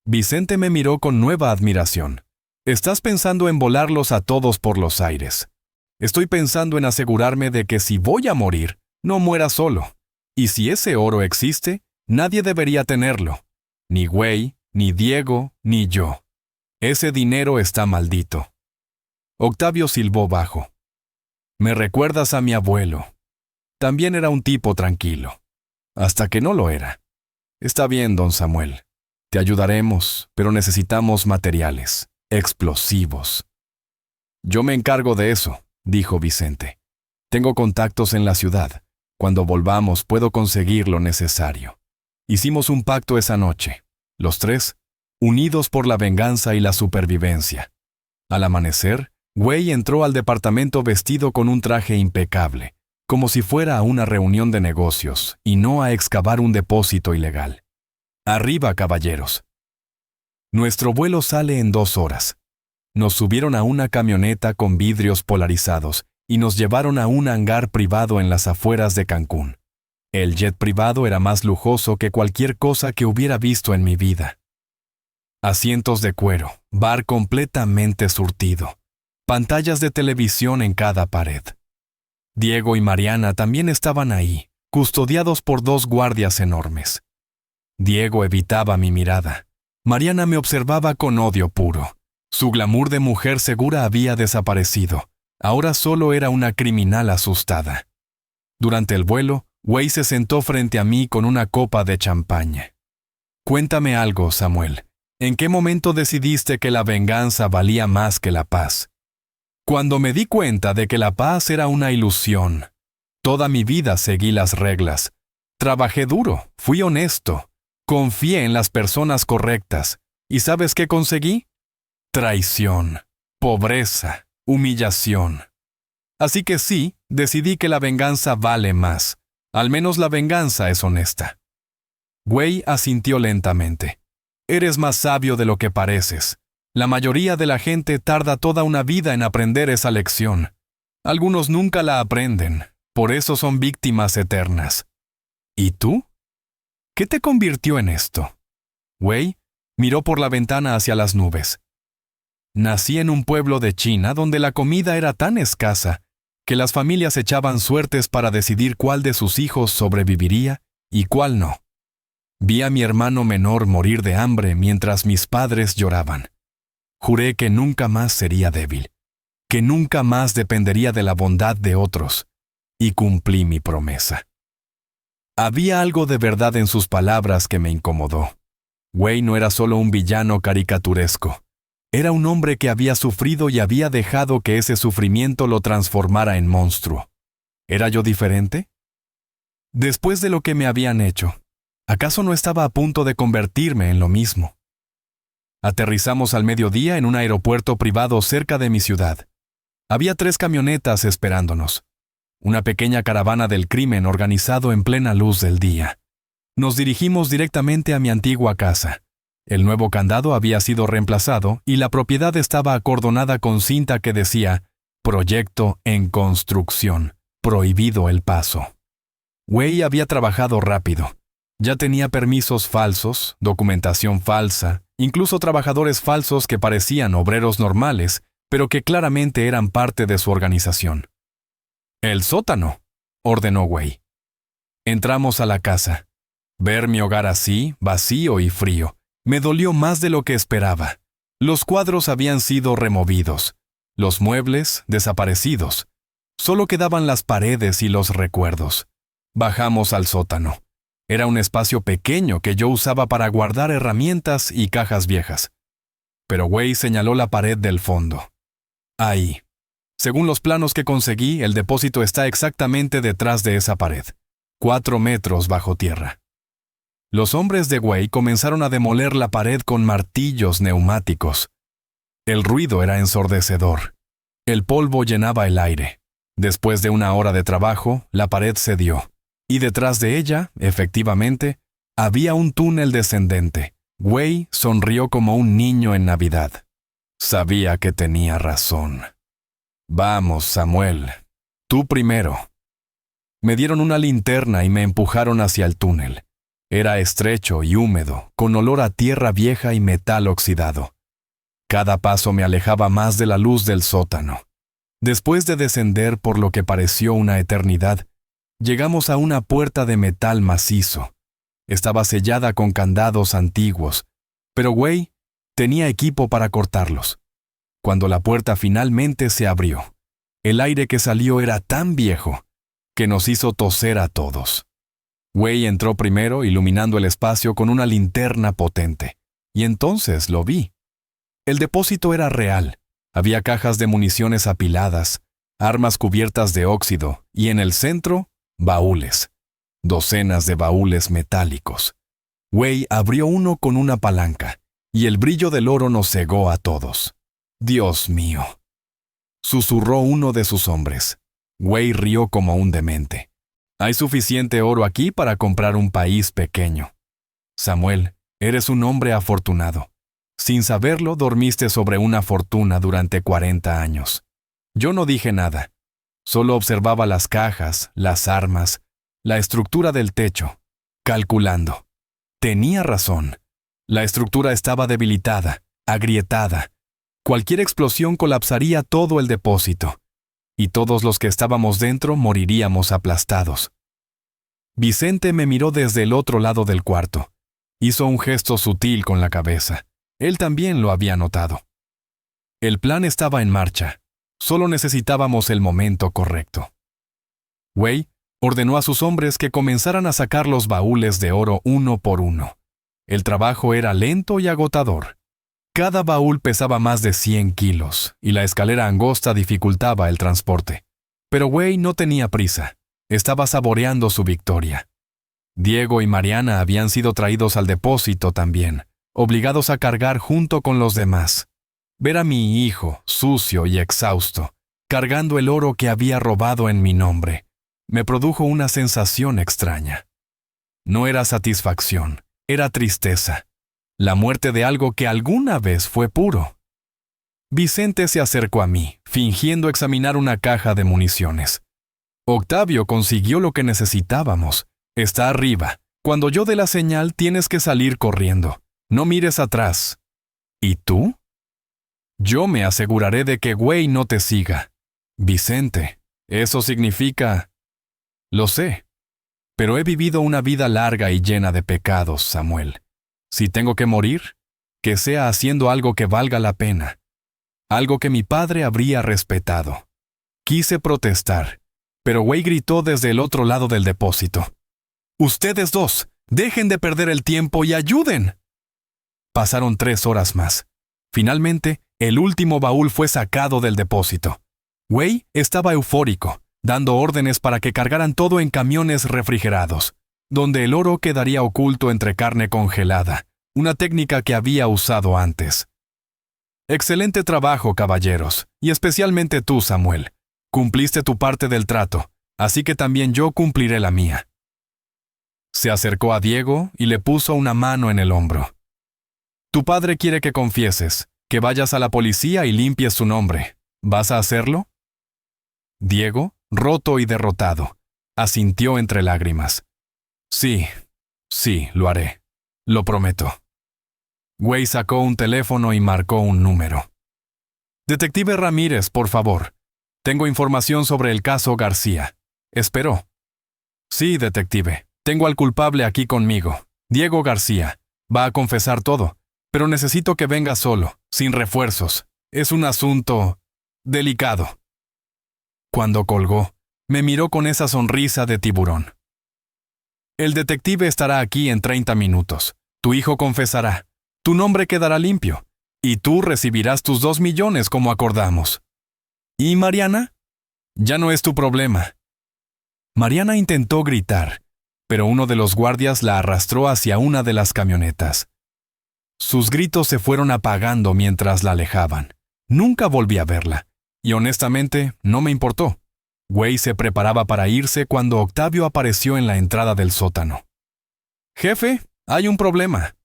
Vicente me miró con nueva admiración. Estás pensando en volarlos a todos por los aires. Estoy pensando en asegurarme de que si voy a morir, no muera solo. Y si ese oro existe, nadie debería tenerlo. Ni Wei, ni Diego, ni yo. Ese dinero está maldito. Octavio silbó bajo. Me recuerdas a mi abuelo. También era un tipo tranquilo. Hasta que no lo era. Está bien, don Samuel. Te ayudaremos, pero necesitamos materiales, explosivos. Yo me encargo de eso, dijo Vicente. Tengo contactos en la ciudad. Cuando volvamos puedo conseguir lo necesario. Hicimos un pacto esa noche, los 3, unidos por la venganza y la supervivencia. Al amanecer, Wei entró al departamento vestido con un traje impecable, como si fuera a una reunión de negocios y no a excavar un depósito ilegal. Arriba, caballeros. Nuestro vuelo sale en 2 horas. Nos subieron a una camioneta con vidrios polarizados y nos llevaron a un hangar privado en las afueras de Cancún. El jet privado era más lujoso que cualquier cosa que hubiera visto en mi vida. Asientos de cuero, bar completamente surtido, pantallas de televisión en cada pared. Diego y Mariana también estaban ahí, custodiados por 2 guardias enormes. Diego evitaba mi mirada. Mariana me observaba con odio puro. Su glamour de mujer segura había desaparecido. Ahora solo era una criminal asustada. Durante el vuelo, Wei se sentó frente a mí con una copa de champaña. Cuéntame algo, Samuel. ¿En qué momento decidiste que la venganza valía más que la paz? Cuando me di cuenta de que la paz era una ilusión. Toda mi vida seguí las reglas. Trabajé duro, fui honesto, confié en las personas correctas. ¿Y sabes qué conseguí? Traición, pobreza, humillación. Así que sí, decidí que la venganza vale más. Al menos la venganza es honesta. Wei asintió lentamente. Eres más sabio de lo que pareces. La mayoría de la gente tarda toda una vida en aprender esa lección. Algunos nunca la aprenden, por eso son víctimas eternas. ¿Y tú? ¿Qué te convirtió en esto? Wei miró por la ventana hacia las nubes. Nací en un pueblo de China donde la comida era tan escasa que las familias echaban suertes para decidir cuál de sus hijos sobreviviría y cuál no. Vi a mi hermano menor morir de hambre mientras mis padres lloraban. Juré que nunca más sería débil, que nunca más dependería de la bondad de otros, y cumplí mi promesa. Había algo de verdad en sus palabras que me incomodó. Wei no era solo un villano caricaturesco. Era un hombre que había sufrido y había dejado que ese sufrimiento lo transformara en monstruo. ¿Era yo diferente? Después de lo que me habían hecho, ¿acaso no estaba a punto de convertirme en lo mismo? Aterrizamos al mediodía en un aeropuerto privado cerca de mi ciudad. Había 3 camionetas esperándonos. Una pequeña caravana del crimen organizado en plena luz del día. Nos dirigimos directamente a mi antigua casa. El nuevo candado había sido reemplazado y la propiedad estaba acordonada con cinta que decía «Proyecto en construcción. Prohibido el paso». Wei había trabajado rápido. Ya tenía permisos falsos, documentación falsa, incluso trabajadores falsos que parecían obreros normales, pero que claramente eran parte de su organización. «El sótano», ordenó Wei. Entramos a la casa. Ver mi hogar así, vacío y frío, me dolió más de lo que esperaba. Los cuadros habían sido removidos, los muebles desaparecidos. Solo quedaban las paredes y los recuerdos. Bajamos al sótano. Era un espacio pequeño que yo usaba para guardar herramientas y cajas viejas. Pero Wei señaló la pared del fondo. Ahí. Según los planos que conseguí, el depósito está exactamente detrás de esa pared, 4 metros bajo tierra. Los hombres de Wei comenzaron a demoler la pared con martillos neumáticos. El ruido era ensordecedor. El polvo llenaba el aire. Después de una hora de trabajo, la pared cedió. Y detrás de ella, efectivamente, había un túnel descendente. Wei sonrió como un niño en Navidad. Sabía que tenía razón. Vamos, Samuel. Tú primero. Me dieron una linterna y me empujaron hacia el túnel. Era estrecho y húmedo, con olor a tierra vieja y metal oxidado. Cada paso me alejaba más de la luz del sótano. Después de descender por lo que pareció una eternidad, llegamos a una puerta de metal macizo. Estaba sellada con candados antiguos, pero Wei tenía equipo para cortarlos. Cuando la puerta finalmente se abrió, el aire que salió era tan viejo que nos hizo toser a todos. Wei entró primero, iluminando el espacio con una linterna potente, y entonces lo vi. El depósito era real. Había cajas de municiones apiladas, armas cubiertas de óxido, y en el centro, baúles. Docenas de baúles metálicos. Wei abrió uno con una palanca, y el brillo del oro nos cegó a todos. «Dios mío», susurró uno de sus hombres. Wei rió como un demente. «Hay suficiente oro aquí para comprar un país pequeño. Samuel, eres un hombre afortunado. Sin saberlo, dormiste sobre una fortuna durante 40 años. Yo no dije nada. Solo observaba las cajas, las armas, la estructura del techo, calculando. Tenía razón. La estructura estaba debilitada, agrietada. Cualquier explosión colapsaría todo el depósito, y todos los que estábamos dentro moriríamos aplastados. Vicente me miró desde el otro lado del cuarto. Hizo un gesto sutil con la cabeza. Él también lo había notado. El plan estaba en marcha. Solo necesitábamos el momento correcto. Wei ordenó a sus hombres que comenzaran a sacar los baúles de oro uno por uno. El trabajo era lento y agotador. Cada baúl pesaba más de 100 kilos, y la escalera angosta dificultaba el transporte. Pero Wei no tenía prisa. Estaba saboreando su victoria. Diego y Mariana habían sido traídos al depósito también, obligados a cargar junto con los demás. Ver a mi hijo, sucio y exhausto, cargando el oro que había robado en mi nombre, me produjo una sensación extraña. No era satisfacción, era tristeza. La muerte de algo que alguna vez fue puro. Vicente se acercó a mí, fingiendo examinar una caja de municiones. Octavio consiguió lo que necesitábamos. Está arriba. Cuando yo dé la señal, tienes que salir corriendo. No mires atrás. ¿Y tú? Yo me aseguraré de que Wei no te siga. Vicente, eso significa... Lo sé. Pero he vivido una vida larga y llena de pecados, Samuel. Si tengo que morir, que sea haciendo algo que valga la pena. Algo que mi padre habría respetado. Quise protestar, pero Wei gritó desde el otro lado del depósito. «Ustedes dos, dejen de perder el tiempo y ayuden». Pasaron 3 horas más. Finalmente, el último baúl fue sacado del depósito. Wei estaba eufórico, dando órdenes para que cargaran todo en camiones refrigerados, donde el oro quedaría oculto entre carne congelada, una técnica que había usado antes. Excelente trabajo, caballeros, y especialmente tú, Samuel. Cumpliste tu parte del trato, así que también yo cumpliré la mía. Se acercó a Diego y le puso una mano en el hombro. Tu padre quiere que confieses, que vayas a la policía y limpies su nombre. ¿Vas a hacerlo? Diego, roto y derrotado, asintió entre lágrimas. Sí, lo haré. Lo prometo. Wei sacó un teléfono y marcó un número. Detective Ramírez, por favor. Tengo información sobre el caso García. Esperó. Sí, detective. Tengo al culpable aquí conmigo. Diego García. Va a confesar todo, pero necesito que venga solo. sin refuerzos. Es un asunto delicado. Cuando colgó, me miró con esa sonrisa de tiburón. El detective estará aquí en 30 minutos. Tu hijo confesará. Tu nombre quedará limpio. Y tú recibirás tus 2 millones como acordamos. ¿Y Mariana? Ya no es tu problema. Mariana intentó gritar, pero uno de los guardias la arrastró hacia una de las camionetas. Sus gritos se fueron apagando mientras la alejaban. Nunca volví a verla, y honestamente no me importó. Wei se preparaba para irse cuando Octavio apareció en la entrada del sótano. «Jefe, hay un problema.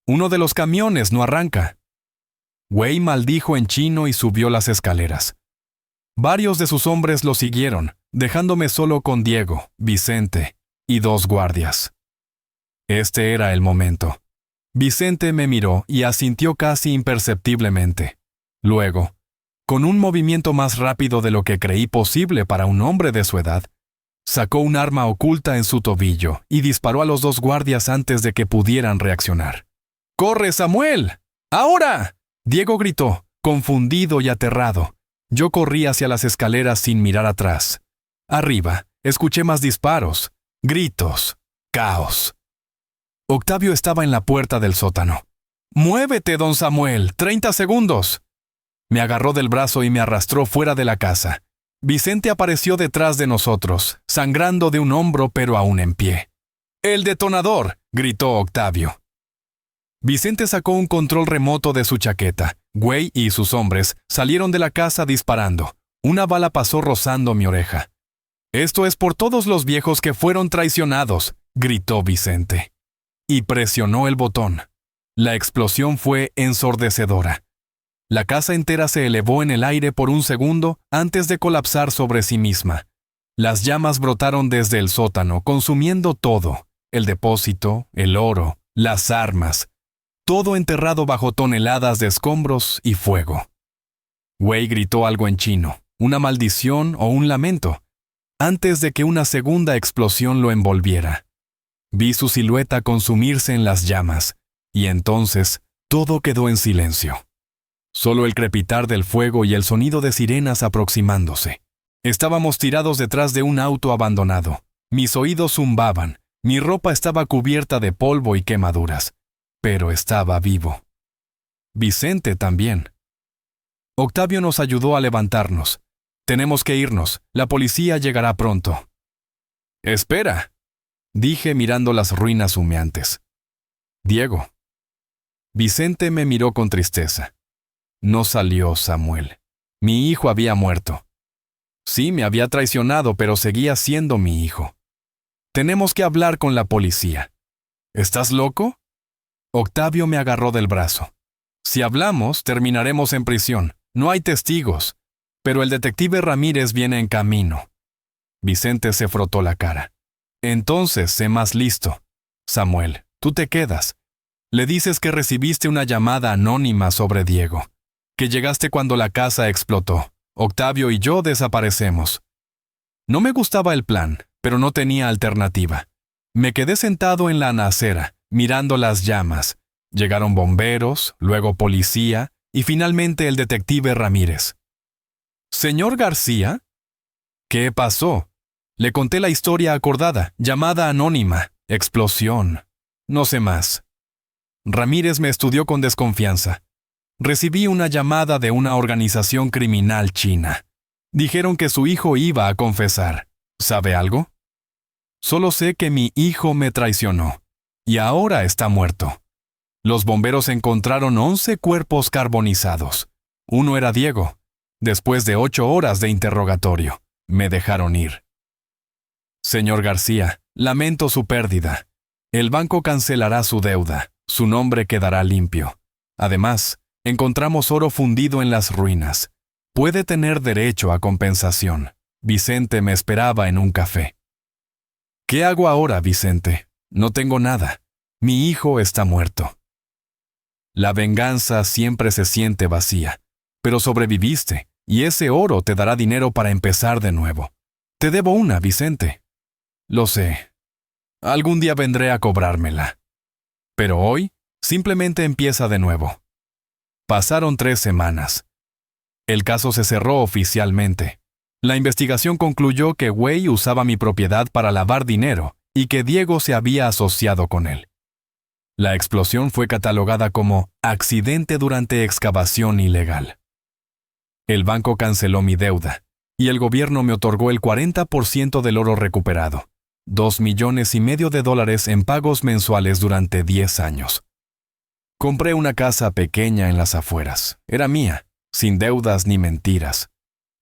Uno de los camiones no arranca». Wei maldijo en chino y subió las escaleras. Varios de sus hombres lo siguieron, dejándome solo con Diego, Vicente y 2 guardias. Este era el momento. Vicente me miró y asintió casi imperceptiblemente. Luego, con un movimiento más rápido de lo que creí posible para un hombre de su edad, sacó un arma oculta en su tobillo y disparó a los 2 guardias antes de que pudieran reaccionar. «¡Corre, Samuel! ¡Ahora!», Diego gritó, confundido y aterrado. Yo corrí hacia las escaleras sin mirar atrás. Arriba, escuché más disparos, gritos, caos. Octavio estaba en la puerta del sótano. «¡Muévete, don Samuel! ¡30 segundos!». Me agarró del brazo y me arrastró fuera de la casa. Vicente apareció detrás de nosotros, sangrando de un hombro pero aún en pie. «¡El detonador!», gritó Octavio. Vicente sacó un control remoto de su chaqueta. Wei y sus hombres salieron de la casa disparando. Una bala pasó rozando mi oreja. «Esto es por todos los viejos que fueron traicionados», gritó Vicente. Y presionó el botón. La explosión fue ensordecedora. La casa entera se elevó en el aire por un segundo antes de colapsar sobre sí misma. Las llamas brotaron desde el sótano, consumiendo todo: el depósito, el oro, las armas, todo enterrado bajo toneladas de escombros y fuego. Wei gritó algo en chino, una maldición o un lamento, antes de que una segunda explosión lo envolviera. Vi su silueta consumirse en las llamas, y entonces todo quedó en silencio. Solo el crepitar del fuego y el sonido de sirenas aproximándose. Estábamos tirados detrás de un auto abandonado. Mis oídos zumbaban, mi ropa estaba cubierta de polvo y quemaduras. Pero estaba vivo. Vicente también. Octavio nos ayudó a levantarnos. «Tenemos que irnos. La policía llegará pronto». «Espera», dije mirando las ruinas humeantes. «Diego». Vicente me miró con tristeza. No salió Samuel. Mi hijo había muerto. Sí, me había traicionado, pero seguía siendo mi hijo. «Tenemos que hablar con la policía». «¿Estás loco?». Octavio me agarró del brazo. «Si hablamos, terminaremos en prisión. No hay testigos. Pero el detective Ramírez viene en camino». Vicente se frotó la cara. «Entonces, sé más listo. Samuel, tú te quedas. Le dices que recibiste una llamada anónima sobre Diego. Que llegaste cuando la casa explotó. Octavio y yo desaparecemos». No me gustaba el plan, pero no tenía alternativa. Me quedé sentado en la acera, mirando las llamas. Llegaron bomberos, luego policía y finalmente el detective Ramírez. «¿Señor García?». «¿Qué pasó?». Le conté la historia acordada, llamada anónima, explosión. No sé más. Ramírez me estudió con desconfianza. «Recibí una llamada de una organización criminal china. Dijeron que su hijo iba a confesar. ¿Sabe algo?». «Solo sé que mi hijo me traicionó. Y ahora está muerto». Los bomberos encontraron 11 cuerpos carbonizados. Uno era Diego. Después de 8 horas de interrogatorio, me dejaron ir. «Señor García, lamento su pérdida. El banco cancelará su deuda. Su nombre quedará limpio. Además, encontramos oro fundido en las ruinas. Puede tener derecho a compensación». Vicente me esperaba en un café. «¿Qué hago ahora, Vicente? No tengo nada. Mi hijo está muerto». La venganza siempre se siente vacía, pero sobreviviste, y ese oro te dará dinero para empezar de nuevo. Te debo una, Vicente. Lo sé. Algún día vendré a cobrármela. Pero hoy, simplemente empieza de nuevo. Pasaron 3 semanas. El caso se cerró oficialmente. La investigación concluyó que Wei usaba mi propiedad para lavar dinero y que Diego se había asociado con él. La explosión fue catalogada como accidente durante excavación ilegal. El banco canceló mi deuda y el gobierno me otorgó el 40% del oro recuperado, $2,5 millones en pagos mensuales durante 10 años. Compré una casa pequeña en las afueras. Era mía, sin deudas ni mentiras.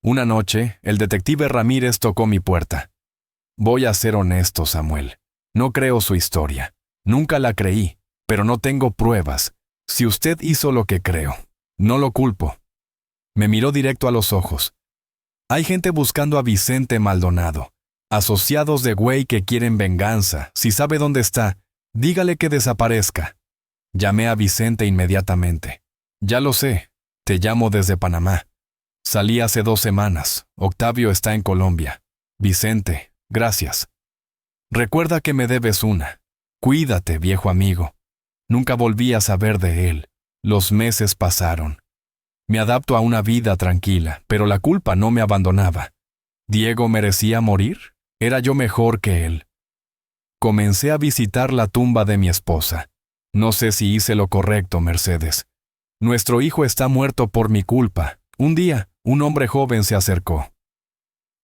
Una noche, el detective Ramírez tocó mi puerta. Voy a ser honesto, Samuel. No creo su historia. Nunca la creí, pero no tengo pruebas. Si usted hizo lo que creo, no lo culpo. Me miró directo a los ojos. Hay gente buscando a Vicente Maldonado, asociados de Wei que quieren venganza. Si sabe dónde está, dígale que desaparezca. Llamé a Vicente inmediatamente. Ya lo sé, te llamo desde Panamá. Salí hace 2 semanas. Octavio está en Colombia. Vicente, gracias. Recuerda que me debes una. Cuídate, viejo amigo. Nunca volví a saber de él. Los meses pasaron. Me adapto a una vida tranquila, pero la culpa no me abandonaba. ¿Diego merecía morir? ¿Era yo mejor que él? Comencé a visitar la tumba de mi esposa. No sé si hice lo correcto, Mercedes. Nuestro hijo está muerto por mi culpa. Un día, un hombre joven se acercó.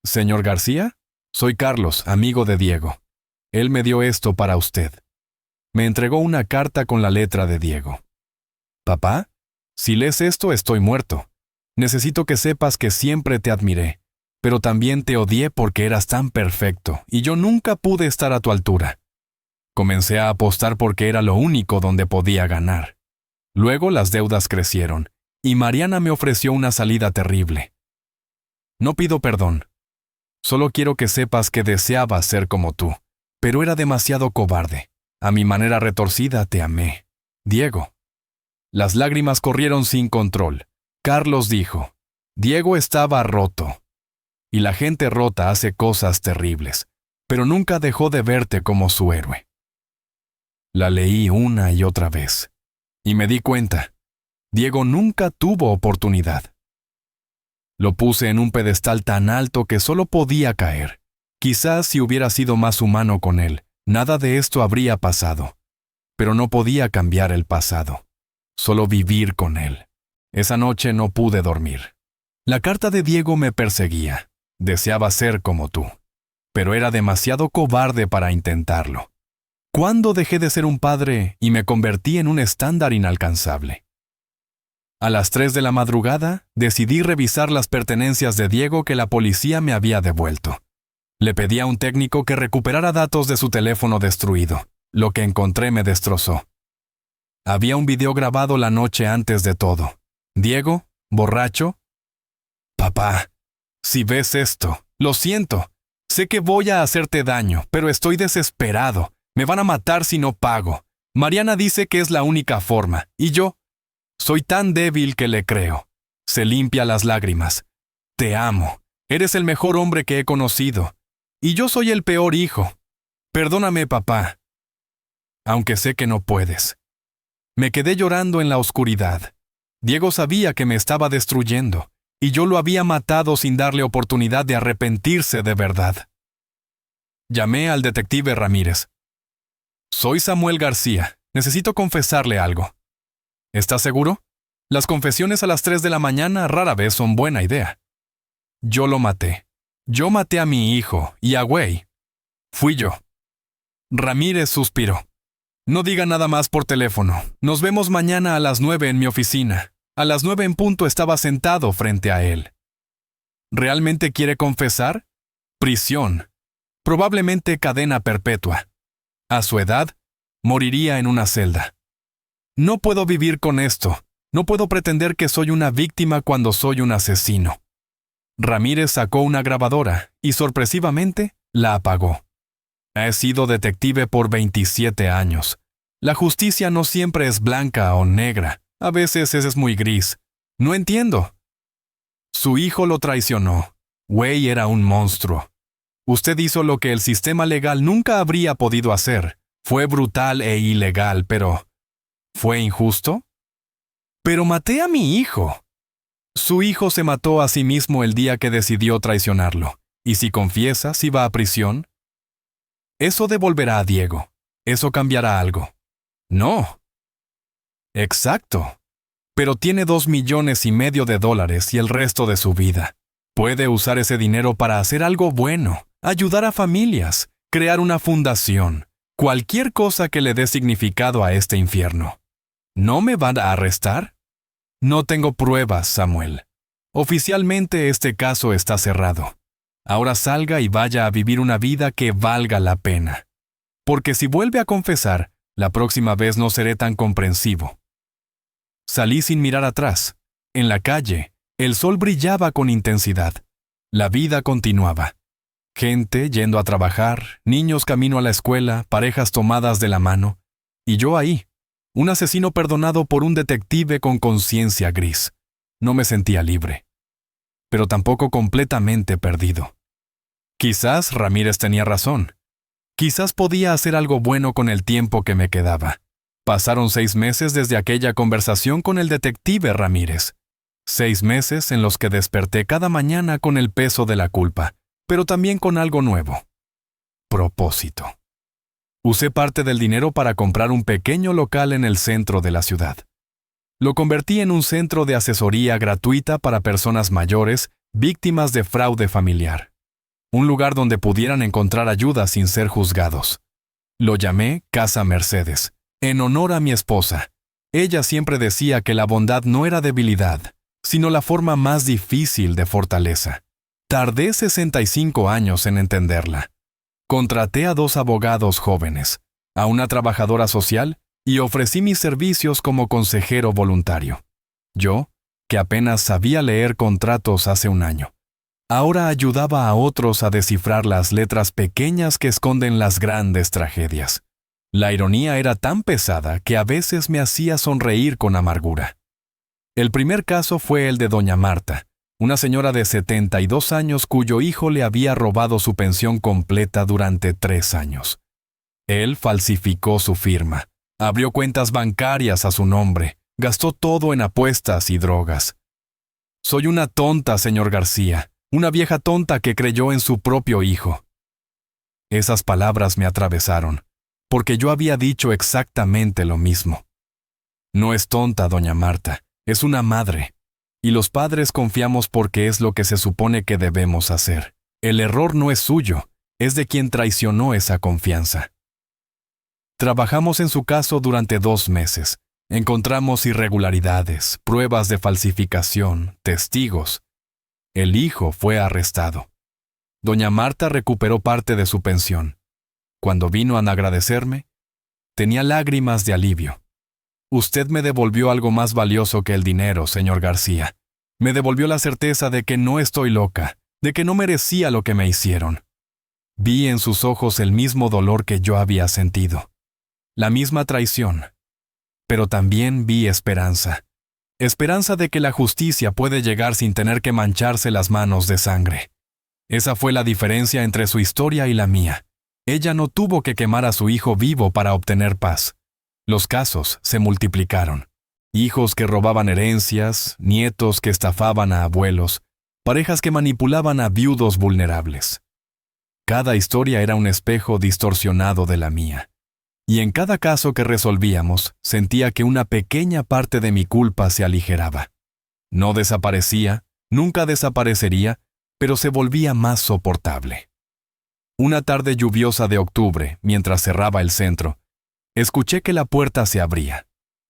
«Señor García, soy Carlos, amigo de Diego. Él me dio esto para usted». Me entregó una carta con la letra de Diego. «Papá, si lees esto estoy muerto. Necesito que sepas que siempre te admiré, pero también te odié porque eras tan perfecto y yo nunca pude estar a tu altura. Comencé a apostar porque era lo único donde podía ganar. Luego las deudas crecieron y Mariana me ofreció una salida terrible. No pido perdón. Solo quiero que sepas que deseaba ser como tú, pero era demasiado cobarde. A mi manera retorcida te amé. Diego». Las lágrimas corrieron sin control. Carlos dijo, «Diego estaba roto. Y la gente rota hace cosas terribles, pero nunca dejó de verte como su héroe». La leí una y otra vez, y me di cuenta. Diego nunca tuvo oportunidad. Lo puse en un pedestal tan alto que solo podía caer. Quizás si hubiera sido más humano con él, nada de esto habría pasado. Pero no podía cambiar el pasado. Solo vivir con él. Esa noche no pude dormir. La carta de Diego me perseguía. Deseaba ser como tú. Pero era demasiado cobarde para intentarlo. ¿Cuándo dejé de ser un padre y me convertí en un estándar inalcanzable? A las 3 de la madrugada, decidí revisar las pertenencias de Diego que la policía me había devuelto. Le pedí a un técnico que recuperara datos de su teléfono destruido. Lo que encontré me destrozó. Había un video grabado la noche antes de todo. Diego, borracho. «Papá, si ves esto, lo siento. Sé que voy a hacerte daño, pero estoy desesperado. Me van a matar si no pago. Mariana dice que es la única forma, y yo soy tan débil que le creo». Se limpia las lágrimas. «Te amo. Eres el mejor hombre que he conocido. Y yo soy el peor hijo. Perdóname, papá. Aunque sé que no puedes». Me quedé llorando en la oscuridad. Diego sabía que me estaba destruyendo, y yo lo había matado sin darle oportunidad de arrepentirse de verdad. Llamé al detective Ramírez. «Soy Samuel García. Necesito confesarle algo». «¿Estás seguro? Las confesiones a las 3 de la mañana rara vez son buena idea». «Yo lo maté. Yo maté a mi hijo y a Wei. Fui yo». Ramírez suspiró. «No diga nada más por teléfono. Nos vemos mañana a las 9 en mi oficina». A las 9 en punto estaba sentado frente a él. ¿Realmente quiere confesar? Prisión. Probablemente cadena perpetua. A su edad, moriría en una celda. No puedo vivir con esto. No puedo pretender que soy una víctima cuando soy un asesino. Ramírez sacó una grabadora y sorpresivamente la apagó. He sido detective por 27 años. La justicia no siempre es blanca o negra. A veces es muy gris. No entiendo. Su hijo lo traicionó. Wei era un monstruo. Usted hizo lo que el sistema legal nunca habría podido hacer. Fue brutal e ilegal, pero ¿fue injusto? Pero maté a mi hijo. Su hijo se mató a sí mismo el día que decidió traicionarlo. Y si confiesa, si va a prisión, eso devolverá a Diego. Eso cambiará algo. No. Exacto. Pero tiene $2,500,000 y el resto de su vida. Puede usar ese dinero para hacer algo bueno, ayudar a familias, crear una fundación, cualquier cosa que le dé significado a este infierno. ¿No me van a arrestar? No tengo pruebas, Samuel. Oficialmente este caso está cerrado. Ahora salga y vaya a vivir una vida que valga la pena. Porque si vuelve a confesar, la próxima vez no seré tan comprensivo. Salí sin mirar atrás. En la calle, el sol brillaba con intensidad. La vida continuaba. Gente yendo a trabajar, niños camino a la escuela, parejas tomadas de la mano. Y yo ahí, un asesino perdonado por un detective con conciencia gris. No me sentía libre. Pero tampoco completamente perdido. Quizás Ramírez tenía razón. Quizás podía hacer algo bueno con el tiempo que me quedaba. Pasaron 6 meses desde aquella conversación con el detective Ramírez. 6 meses en los que desperté cada mañana con el peso de la culpa, pero también con algo nuevo. Propósito. Usé parte del dinero para comprar un pequeño local en el centro de la ciudad. Lo convertí en un centro de asesoría gratuita para personas mayores, víctimas de fraude familiar. Un lugar donde pudieran encontrar ayuda sin ser juzgados. Lo llamé Casa Mercedes, en honor a mi esposa. Ella siempre decía que la bondad no era debilidad, sino la forma más difícil de fortaleza. Tardé 65 años en entenderla. Contraté a 2 abogados jóvenes, a una trabajadora social y ofrecí mis servicios como consejero voluntario. Yo, que apenas sabía leer contratos hace un año, ahora ayudaba a otros a descifrar las letras pequeñas que esconden las grandes tragedias. La ironía era tan pesada que a veces me hacía sonreír con amargura. El primer caso fue el de doña Marta, una señora de 72 años cuyo hijo le había robado su pensión completa durante 3 años. Él falsificó su firma, abrió cuentas bancarias a su nombre, gastó todo en apuestas y drogas. Soy una tonta, señor García, una vieja tonta que creyó en su propio hijo. Esas palabras me atravesaron, porque yo había dicho exactamente lo mismo. No es tonta, doña Marta, es una madre. Y los padres confiamos porque es lo que se supone que debemos hacer. El error no es suyo, es de quien traicionó esa confianza. Trabajamos en su caso durante 2 meses. Encontramos irregularidades, pruebas de falsificación, testigos. El hijo fue arrestado. Doña Marta recuperó parte de su pensión. Cuando vino a agradecerme, tenía lágrimas de alivio. Usted me devolvió algo más valioso que el dinero, señor García. Me devolvió la certeza de que no estoy loca, de que no merecía lo que me hicieron. Vi en sus ojos el mismo dolor que yo había sentido. La misma traición. Pero también vi esperanza. Esperanza de que la justicia puede llegar sin tener que mancharse las manos de sangre. Esa fue la diferencia entre su historia y la mía. Ella no tuvo que quemar a su hijo vivo para obtener paz. Los casos se multiplicaron. Hijos que robaban herencias, nietos que estafaban a abuelos, parejas que manipulaban a viudos vulnerables. Cada historia era un espejo distorsionado de la mía. Y en cada caso que resolvíamos, sentía que una pequeña parte de mi culpa se aligeraba. No desaparecía, nunca desaparecería, pero se volvía más soportable. Una tarde lluviosa de octubre, mientras cerraba el centro, escuché que la puerta se abría.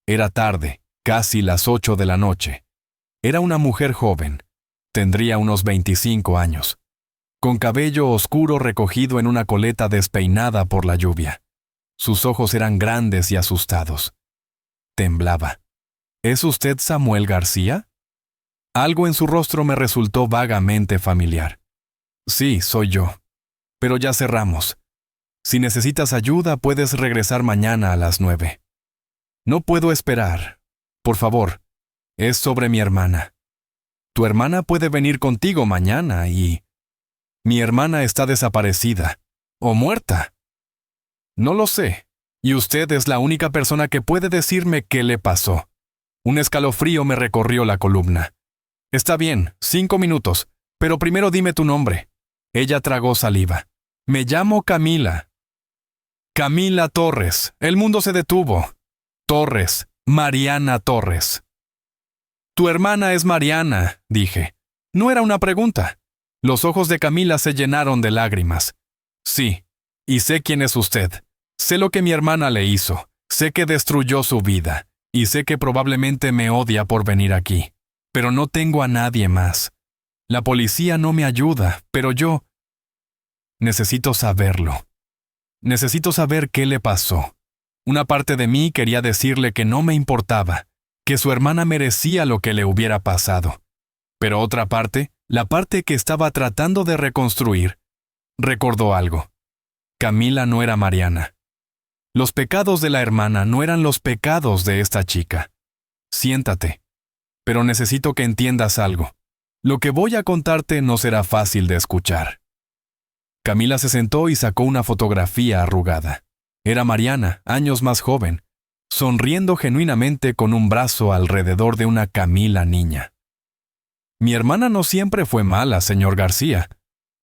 Era tarde, casi las 8 de la noche. Era una mujer joven. Tendría unos 25 años. Con cabello oscuro recogido en una coleta despeinada por la lluvia. Sus ojos eran grandes y asustados. Temblaba. ¿Es usted Samuel García? Algo en su rostro me resultó vagamente familiar. Sí, soy yo. Pero ya cerramos. Si necesitas ayuda, puedes regresar mañana a las 9. No puedo esperar. Por favor, es sobre mi hermana. Tu hermana puede venir contigo mañana y... Mi hermana está desaparecida. O muerta. No lo sé. Y usted es la única persona que puede decirme qué le pasó. Un escalofrío me recorrió la columna. Está bien, 5 minutos, pero primero dime tu nombre. Ella tragó saliva. Me llamo Camila. Camila Torres. El mundo se detuvo. Torres. Mariana Torres. Tu hermana es Mariana, dije. No era una pregunta. Los ojos de Camila se llenaron de lágrimas. Sí, y sé quién es usted. Sé lo que mi hermana le hizo. Sé que destruyó su vida. Y sé que probablemente me odia por venir aquí. Pero no tengo a nadie más. La policía no me ayuda, pero yo necesito saberlo. Necesito saber qué le pasó. Una parte de mí quería decirle que no me importaba, que su hermana merecía lo que le hubiera pasado. Pero otra parte, la parte que estaba tratando de reconstruir, recordó algo. Camila no era Mariana. Los pecados de la hermana no eran los pecados de esta chica. Siéntate. Pero necesito que entiendas algo. Lo que voy a contarte no será fácil de escuchar. Camila se sentó y sacó una fotografía arrugada. Era Mariana, años más joven, sonriendo genuinamente con un brazo alrededor de una Camila niña. Mi hermana no siempre fue mala, señor García.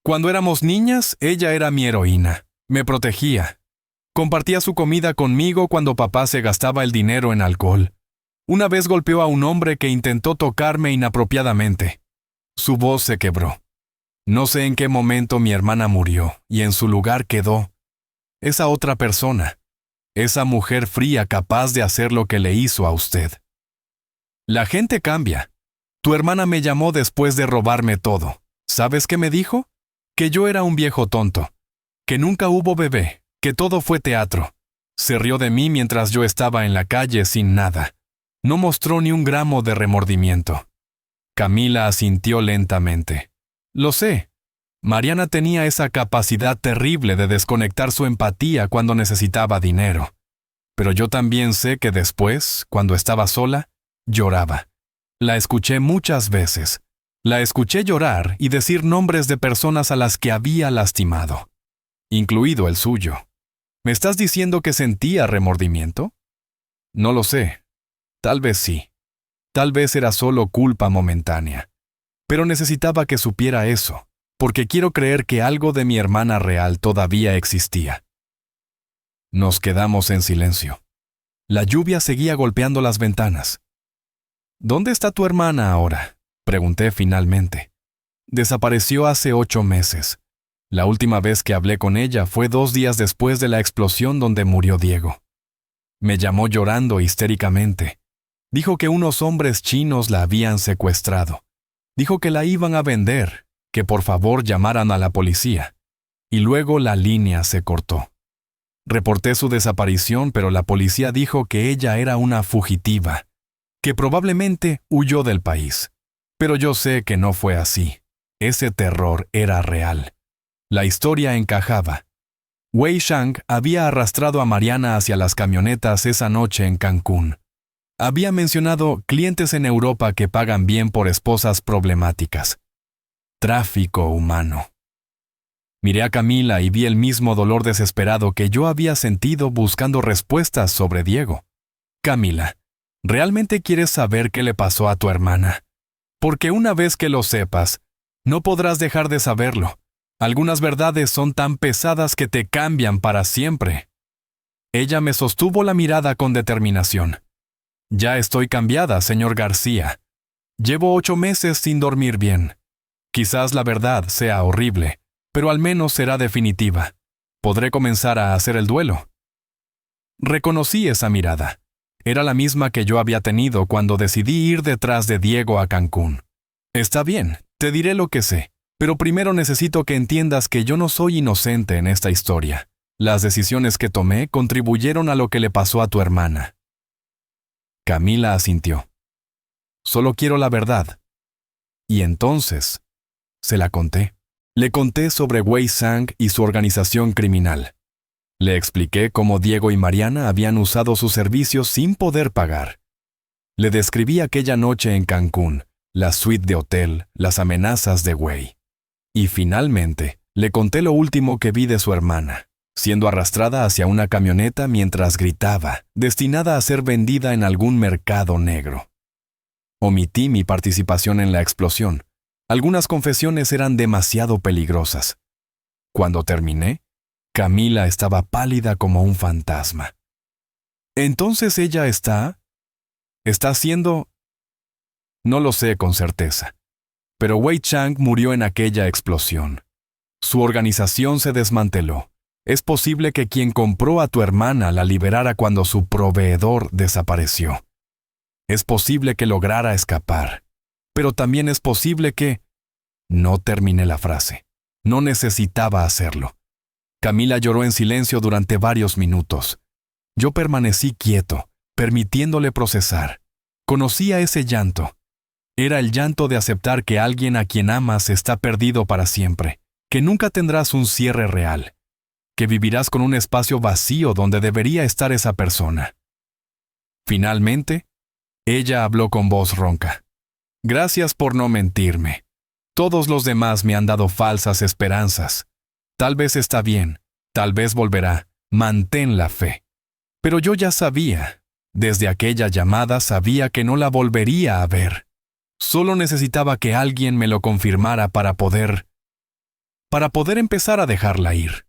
Cuando éramos niñas, ella era mi heroína. Me protegía. Compartía su comida conmigo cuando papá se gastaba el dinero en alcohol. Una vez golpeó a un hombre que intentó tocarme inapropiadamente. Su voz se quebró. No sé en qué momento mi hermana murió, y en su lugar quedó esa otra persona, esa mujer fría capaz de hacer lo que le hizo a usted. La gente cambia. Tu hermana me llamó después de robarme todo. ¿Sabes qué me dijo? Que yo era un viejo tonto, que nunca hubo bebé, que todo fue teatro. Se rió de mí mientras yo estaba en la calle sin nada. No mostró ni un gramo de remordimiento. Camila asintió lentamente. Lo sé. Mariana tenía esa capacidad terrible de desconectar su empatía cuando necesitaba dinero. Pero yo también sé que después, cuando estaba sola, lloraba. La escuché muchas veces. La escuché llorar y decir nombres de personas a las que había lastimado, incluido el suyo. ¿Me estás diciendo que sentía remordimiento? No lo sé. Tal vez sí. Tal vez era solo culpa momentánea. Pero necesitaba que supiera eso, porque quiero creer que algo de mi hermana real todavía existía. Nos quedamos en silencio. La lluvia seguía golpeando las ventanas. ¿Dónde está tu hermana ahora?, pregunté finalmente. Desapareció hace 8 meses. La última vez que hablé con ella fue 2 días después de la explosión donde murió Diego. Me llamó llorando histéricamente. Dijo que unos hombres chinos la habían secuestrado. Dijo que la iban a vender, que por favor llamaran a la policía. Y luego la línea se cortó. Reporté su desaparición, pero la policía dijo que ella era una fugitiva, que probablemente huyó del país. Pero yo sé que no fue así. Ese terror era real. La historia encajaba. Wei Shang había arrastrado a Mariana hacia las camionetas esa noche en Cancún. Había mencionado clientes en Europa que pagan bien por esposas problemáticas. Tráfico humano. Miré a Camila y vi el mismo dolor desesperado que yo había sentido buscando respuestas sobre Diego. Camila, ¿realmente quieres saber qué le pasó a tu hermana? Porque una vez que lo sepas, no podrás dejar de saberlo. Algunas verdades son tan pesadas que te cambian para siempre. Ella me sostuvo la mirada con determinación. Ya estoy cambiada, señor García. Llevo 8 meses sin dormir bien. Quizás la verdad sea horrible, pero al menos será definitiva. Podré comenzar a hacer el duelo. Reconocí esa mirada. Era la misma que yo había tenido cuando decidí ir detrás de Diego a Cancún. Está bien, te diré lo que sé, pero primero necesito que entiendas que yo no soy inocente en esta historia. Las decisiones que tomé contribuyeron a lo que le pasó a tu hermana. Camila asintió. Solo quiero la verdad. Y entonces, se la conté. Le conté sobre Wei Shang y su organización criminal. Le expliqué cómo Diego y Mariana habían usado sus servicios sin poder pagar. Le describí aquella noche en Cancún, la suite de hotel, las amenazas de Wei. Y finalmente, le conté lo último que vi de su hermana. siendo arrastrada hacia una camioneta mientras gritaba, destinada a ser vendida en algún mercado negro. Omití mi participación en la explosión. Algunas confesiones eran demasiado peligrosas. Cuando terminé, Camila estaba pálida como un fantasma. ¿Entonces ella está haciendo? No lo sé con certeza. Pero Wei Chang murió en aquella explosión. Su organización se desmanteló. Es posible que quien compró a tu hermana la liberara cuando su proveedor desapareció. Es posible que lograra escapar. Pero también es posible que... No terminé la frase. No necesitaba hacerlo. Camila lloró en silencio durante varios minutos. Yo permanecí quieto, permitiéndole procesar. Conocía ese llanto. Era el llanto de aceptar que alguien a quien amas está perdido para siempre, que nunca tendrás un cierre real, que vivirás con un espacio vacío donde debería estar esa persona. Finalmente, ella habló con voz ronca. Gracias por no mentirme. Todos los demás me han dado falsas esperanzas. Tal vez está bien, tal vez volverá. Mantén la fe. Pero yo ya sabía, desde aquella llamada sabía que no la volvería a ver. Solo necesitaba que alguien me lo confirmara para poder empezar a dejarla ir.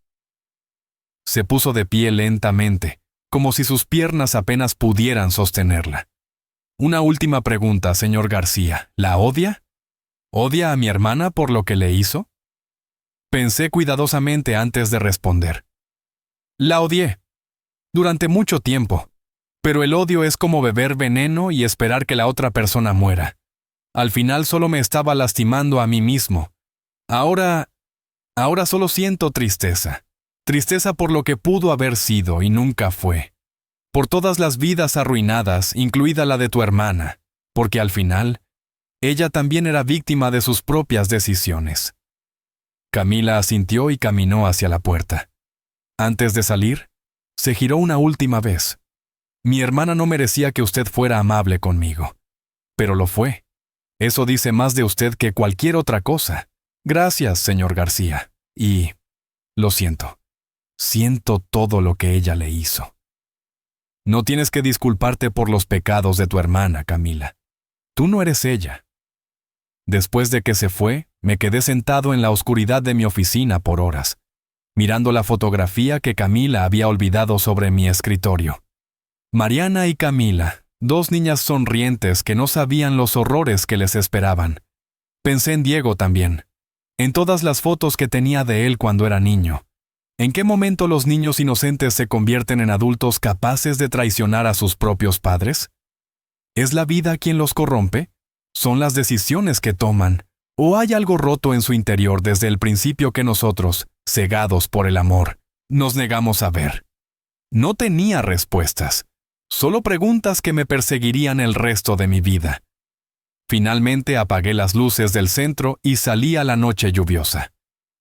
Se puso de pie lentamente, como si sus piernas apenas pudieran sostenerla. Una última pregunta, señor García. ¿La odia? ¿Odia a mi hermana por lo que le hizo? Pensé cuidadosamente antes de responder. La odié. Durante mucho tiempo. Pero el odio es como beber veneno y esperar que la otra persona muera. Al final solo me estaba lastimando a mí mismo. Ahora solo siento tristeza. Tristeza por lo que pudo haber sido y nunca fue. Por todas las vidas arruinadas, incluida la de tu hermana. Porque al final, ella también era víctima de sus propias decisiones. Camila asintió y caminó hacia la puerta. Antes de salir, se giró una última vez. Mi hermana no merecía que usted fuera amable conmigo. Pero lo fue. Eso dice más de usted que cualquier otra cosa. Gracias, señor García. Y... lo siento. Siento todo lo que ella le hizo. No tienes que disculparte por los pecados de tu hermana, Camila. Tú no eres ella. Después de que se fue, me quedé sentado en la oscuridad de mi oficina por horas, mirando la fotografía que Camila había olvidado sobre mi escritorio. Mariana y Camila, dos niñas sonrientes que no sabían los horrores que les esperaban. Pensé en Diego también, en todas las fotos que tenía de él cuando era niño. ¿En qué momento los niños inocentes se convierten en adultos capaces de traicionar a sus propios padres? ¿Es la vida quien los corrompe? ¿Son las decisiones que toman? ¿O hay algo roto en su interior desde el principio que nosotros, cegados por el amor, nos negamos a ver? No tenía respuestas, solo preguntas que me perseguirían el resto de mi vida. Finalmente apagué las luces del centro y salí a la noche lluviosa.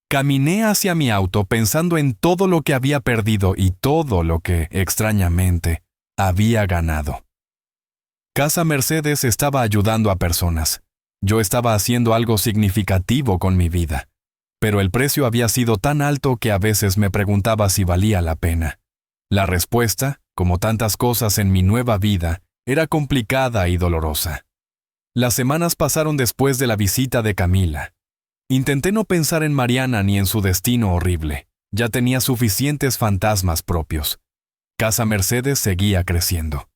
Caminé hacia mi auto pensando en todo lo que había perdido y todo lo que, extrañamente, había ganado. Casa Mercedes estaba ayudando a personas. Yo estaba haciendo algo significativo con mi vida. Pero el precio había sido tan alto que a veces me preguntaba si valía la pena. La respuesta, como tantas cosas en mi nueva vida, era complicada y dolorosa. Las semanas pasaron después de la visita de Camila. Intenté no pensar en Mariana ni en su destino horrible. Ya tenía suficientes fantasmas propios. Casa Mercedes seguía creciendo.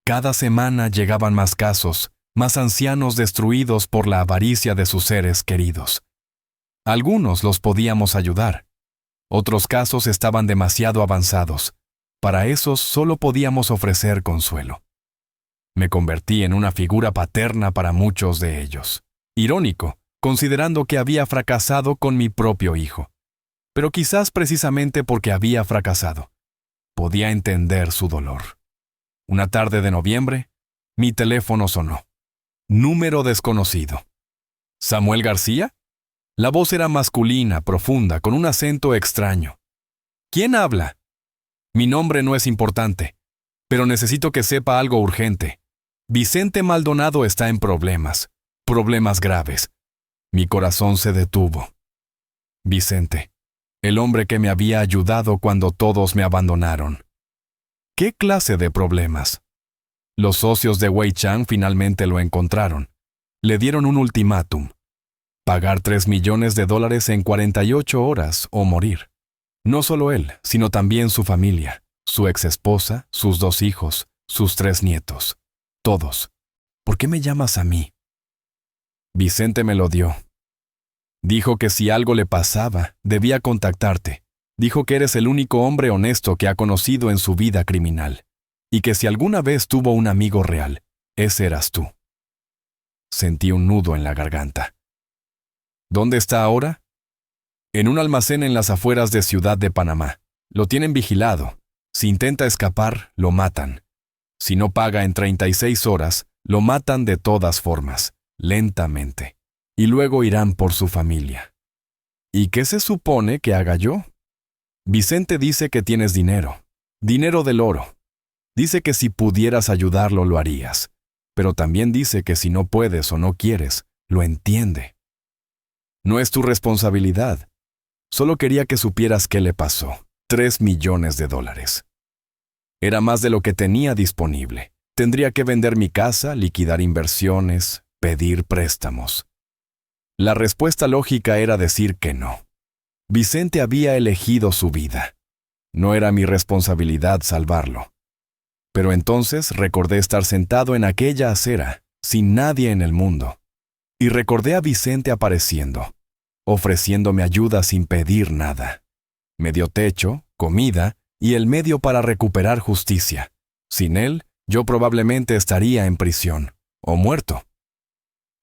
Cada semana llegaban más casos, más ancianos destruidos por la avaricia de sus seres queridos. Algunos los podíamos ayudar. Otros casos estaban demasiado avanzados. Para esos solo podíamos ofrecer consuelo. Me convertí en una figura paterna para muchos de ellos. Irónico, considerando que había fracasado con mi propio hijo. Pero quizás precisamente porque había fracasado, podía entender su dolor. Una tarde de noviembre, mi teléfono sonó. Número desconocido. ¿Samuel García? La voz era masculina, profunda, con un acento extraño. ¿Quién habla? Mi nombre no es importante, pero necesito que sepa algo urgente. Vicente Maldonado está en problemas graves. Mi corazón se detuvo. Vicente. El hombre que me había ayudado cuando todos me abandonaron. ¿Qué clase de problemas? Los socios de Wei Chang finalmente lo encontraron. Le dieron un ultimátum: pagar $3 millones en 48 horas o morir. No solo él, sino también su familia, su exesposa, sus 2 hijos, sus 3 nietos. Todos. ¿Por qué me llamas a mí? Vicente me lo dio. Dijo que si algo le pasaba, debía contactarte. Dijo que eres el único hombre honesto que ha conocido en su vida criminal. Y que si alguna vez tuvo un amigo real, ese eras tú. Sentí un nudo en la garganta. ¿Dónde está ahora? En un almacén en las afueras de Ciudad de Panamá. Lo tienen vigilado. Si intenta escapar, lo matan. Si no paga en 36 horas, lo matan de todas formas, lentamente. Y luego irán por su familia. ¿Y qué se supone que haga yo? Vicente dice que tienes dinero. Dinero del oro. Dice que si pudieras ayudarlo, lo harías. Pero también dice que si no puedes o no quieres, lo entiende. No es tu responsabilidad. Solo quería que supieras qué le pasó. $3 millones. Era más de lo que tenía disponible. Tendría que vender mi casa, liquidar inversiones, pedir préstamos. La respuesta lógica era decir que no. Vicente había elegido su vida. No era mi responsabilidad salvarlo. Pero entonces recordé estar sentado en aquella acera, sin nadie en el mundo. Y recordé a Vicente apareciendo, ofreciéndome ayuda sin pedir nada. Me dio techo, comida y el medio para recuperar justicia. Sin él, yo probablemente estaría en prisión, o muerto.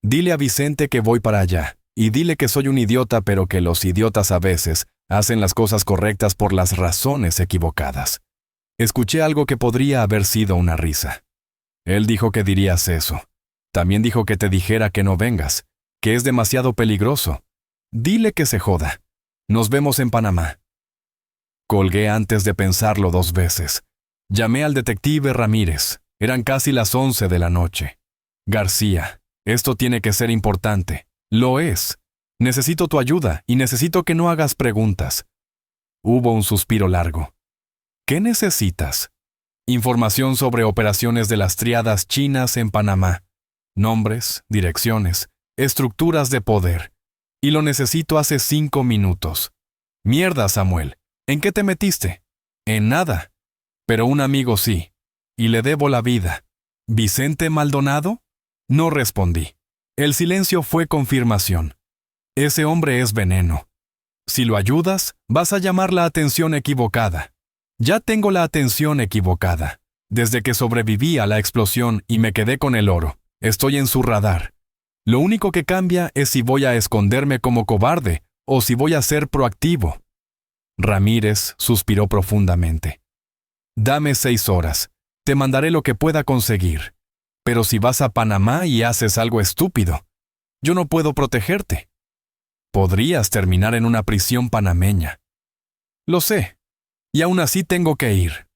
Dile a Vicente que voy para allá, y dile que soy un idiota, pero que los idiotas a veces hacen las cosas correctas por las razones equivocadas. Escuché algo que podría haber sido una risa. Él dijo que dirías eso. También dijo que te dijera que no vengas, que es demasiado peligroso. Dile que se joda. Nos vemos en Panamá. Colgué antes de pensarlo 2 veces. Llamé al detective Ramírez. Eran casi las 11 de la noche. García, esto tiene que ser importante. Lo es. Necesito tu ayuda y necesito que no hagas preguntas. Hubo un suspiro largo. ¿Qué necesitas? Información sobre operaciones de las triadas chinas en Panamá. Nombres, direcciones, estructuras de poder. Y lo necesito hace 5 minutos. Mierda, Samuel. ¿En qué te metiste? En nada. Pero un amigo sí. Y le debo la vida. ¿Vicente Maldonado? No respondí. El silencio fue confirmación. Ese hombre es veneno. Si lo ayudas, vas a llamar la atención equivocada. Ya tengo la atención equivocada. Desde que sobreviví a la explosión y me quedé con el oro, estoy en su radar. Lo único que cambia es si voy a esconderme como cobarde o si voy a ser proactivo. Ramírez suspiró profundamente. Dame 6 horas. Te mandaré lo que pueda conseguir. Pero si vas a Panamá y haces algo estúpido, yo no puedo protegerte. Podrías terminar en una prisión panameña. Lo sé. Y aún así tengo que ir.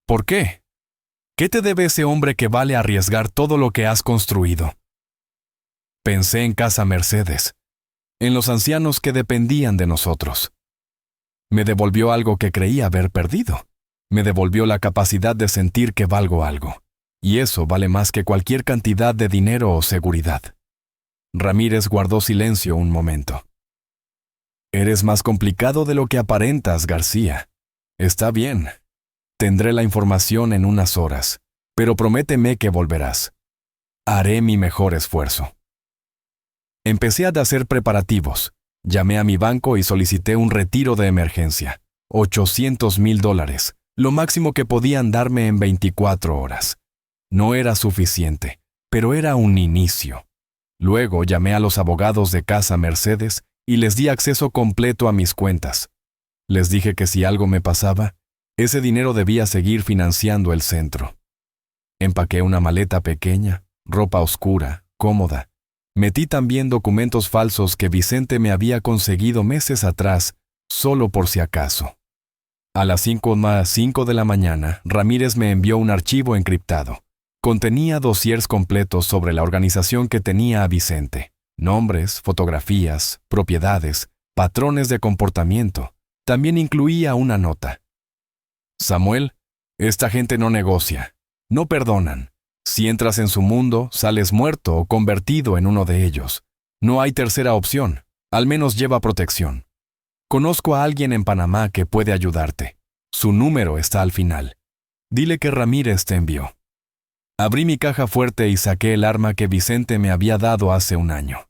¿Por qué? ¿Qué te debe ese hombre que vale arriesgar todo lo que has construido? Pensé en Casa Mercedes, en los ancianos que dependían de nosotros. Me devolvió algo que creía haber perdido. Me devolvió la capacidad de sentir que valgo algo. Y eso vale más que cualquier cantidad de dinero o seguridad. Ramírez guardó silencio un momento. Eres más complicado de lo que aparentas, García. Está bien. Tendré la información en unas horas, pero prométeme que volverás. Haré mi mejor esfuerzo. Empecé a hacer preparativos. Llamé a mi banco y solicité un retiro de emergencia. $800,000, lo máximo que podían darme en 24 horas. No era suficiente, pero era un inicio. Luego llamé a los abogados de Casa Mercedes y les di acceso completo a mis cuentas. Les dije que si algo me pasaba, ese dinero debía seguir financiando el centro. Empaqué una maleta pequeña, ropa oscura, cómoda. Metí también documentos falsos que Vicente me había conseguido meses atrás, solo por si acaso. A las 5:05 de la mañana, Ramírez me envió un archivo encriptado. Contenía dossiers completos sobre la organización que tenía a Vicente. Nombres, fotografías, propiedades, patrones de comportamiento. También incluía una nota. Samuel, esta gente no negocia, no perdonan. Si entras en su mundo, sales muerto o convertido en uno de ellos. No hay tercera opción, al menos lleva protección. Conozco a alguien en Panamá que puede ayudarte. Su número está al final. Dile que Ramírez te envió. Abrí mi caja fuerte y saqué el arma que Vicente me había dado hace un año.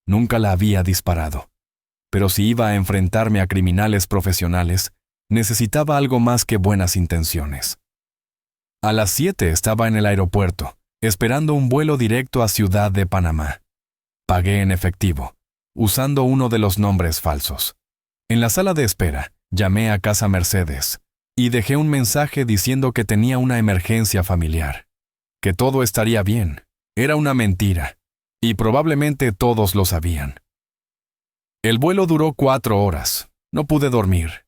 Nunca la había disparado. Pero si iba a enfrentarme a criminales profesionales, necesitaba algo más que buenas intenciones. A las 7 estaba en el aeropuerto, esperando un vuelo directo a Ciudad de Panamá. Pagué en efectivo, usando uno de los nombres falsos. En la sala de espera, llamé a Casa Mercedes y dejé un mensaje diciendo que tenía una emergencia familiar, que todo estaría bien. Era una mentira, y probablemente todos lo sabían. El vuelo duró 4 horas. No pude dormir.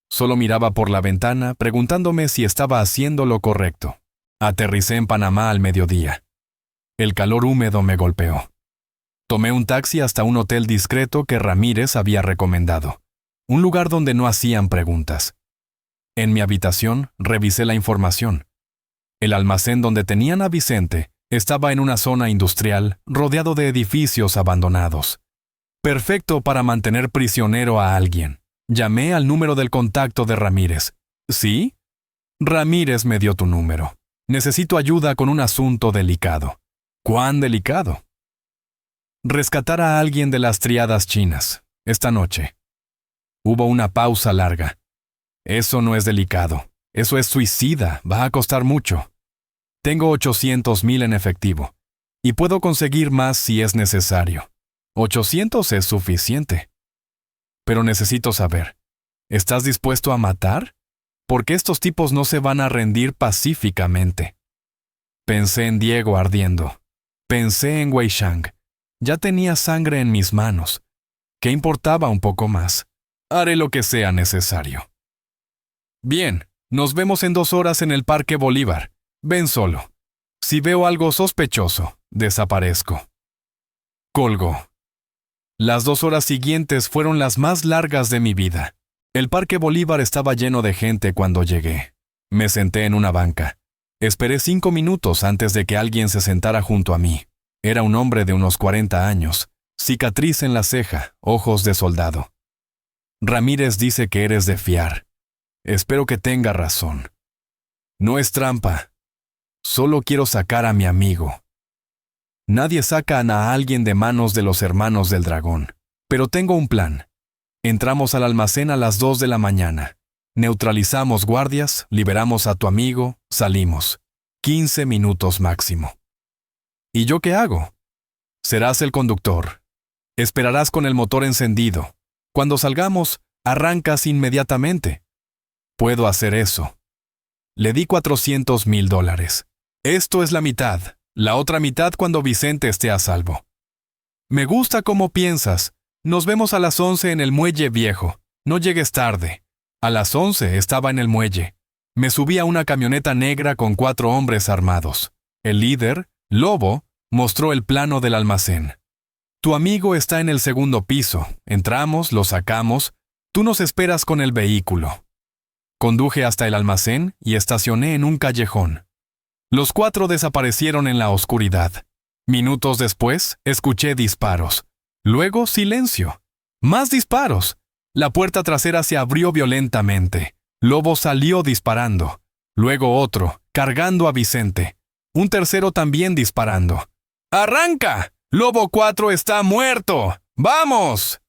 Solo miraba por la ventana preguntándome si estaba haciendo lo correcto. Aterricé en Panamá al mediodía. El calor húmedo me golpeó. Tomé un taxi hasta un hotel discreto que Ramírez había recomendado, un lugar donde no hacían preguntas. En mi habitación revisé la información. El almacén donde tenían a Vicente estaba en una zona industrial rodeado de edificios abandonados. Perfecto para mantener prisionero a alguien. Llamé al número del contacto de Ramírez. ¿Sí? Ramírez me dio tu número. Necesito ayuda con un asunto delicado. ¿Cuán delicado? Rescatar a alguien de las triadas chinas, esta noche. Hubo una pausa larga. Eso no es delicado. Eso es suicida. Va a costar mucho. Tengo 800,000 en efectivo. Y puedo conseguir más si es necesario. 800 es suficiente. Pero necesito saber, ¿estás dispuesto a matar? Porque estos tipos no se van a rendir pacíficamente. Pensé en Diego ardiendo. Pensé en Wei Shang. Ya tenía sangre en mis manos. ¿Qué importaba un poco más? Haré lo que sea necesario. Bien, nos vemos en 2 horas en el Parque Bolívar. Ven solo. Si veo algo sospechoso, desaparezco. Colgó. Las 2 horas siguientes fueron las más largas de mi vida. El Parque Bolívar estaba lleno de gente cuando llegué. Me senté en una banca. Esperé 5 minutos antes de que alguien se sentara junto a mí. Era un hombre de unos 40 años, cicatriz en la ceja, ojos de soldado. Ramírez dice que eres de fiar. Espero que tenga razón. No es trampa. Solo quiero sacar a mi amigo. Nadie saca a alguien de manos de los hermanos del dragón. Pero tengo un plan. Entramos al almacén a las 2 de la mañana. Neutralizamos guardias, liberamos a tu amigo, salimos. 15 minutos máximo. ¿Y yo qué hago? Serás el conductor. Esperarás con el motor encendido. Cuando salgamos, arrancas inmediatamente. Puedo hacer eso. Le di $400,000. Esto es la mitad. La otra mitad cuando Vicente esté a salvo. Me gusta cómo piensas. Nos vemos a las 11 en el muelle viejo. No llegues tarde. A las 11 estaba en el muelle. Me subí a una camioneta negra con 4 hombres armados. El líder, Lobo, mostró el plano del almacén. Tu amigo está en el 2º piso. Entramos, lo sacamos. Tú nos esperas con el vehículo. Conduje hasta el almacén y estacioné en un callejón. Los 4 desaparecieron en la oscuridad. Minutos después, escuché disparos. Luego, silencio. ¡Más disparos! La puerta trasera se abrió violentamente. Lobo salió disparando. Luego otro, cargando a Vicente. Un tercero también disparando. ¡Arranca! ¡Lobo 4 está muerto! ¡Vamos!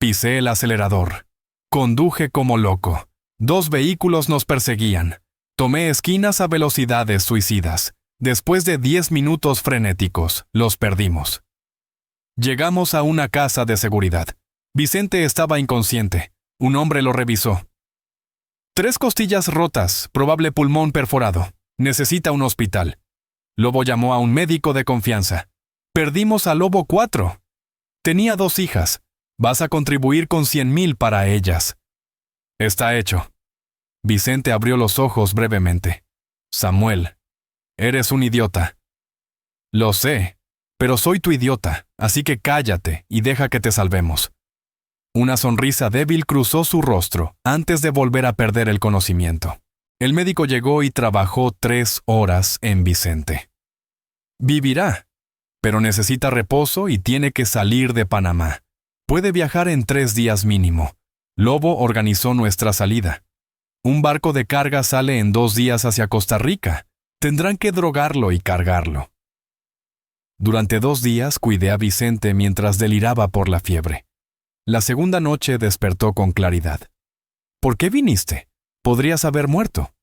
Pisé el acelerador. Conduje como loco. 2 vehículos nos perseguían. Tomé esquinas a velocidades suicidas. Después de 10 minutos frenéticos, los perdimos. Llegamos a una casa de seguridad. Vicente estaba inconsciente. Un hombre lo revisó. 3 costillas rotas, probable pulmón perforado. Necesita un hospital. Lobo llamó a un médico de confianza. Perdimos a Lobo 4. Tenía 2 hijas. Vas a contribuir con 100,000 para ellas. Está hecho. Vicente abrió los ojos brevemente. Samuel, eres un idiota. Lo sé, pero soy tu idiota, así que cállate y deja que te salvemos. Una sonrisa débil cruzó su rostro antes de volver a perder el conocimiento. El médico llegó y trabajó 3 horas en Vicente. Vivirá, pero necesita reposo y tiene que salir de Panamá. Puede viajar en 3 días mínimo. Lobo organizó nuestra salida. Un barco de carga sale en 2 días hacia Costa Rica. Tendrán que drogarlo y cargarlo. Durante 2 días cuidé a Vicente mientras deliraba por la fiebre. La segunda noche despertó con claridad. ¿Por qué viniste? Podrías haber muerto.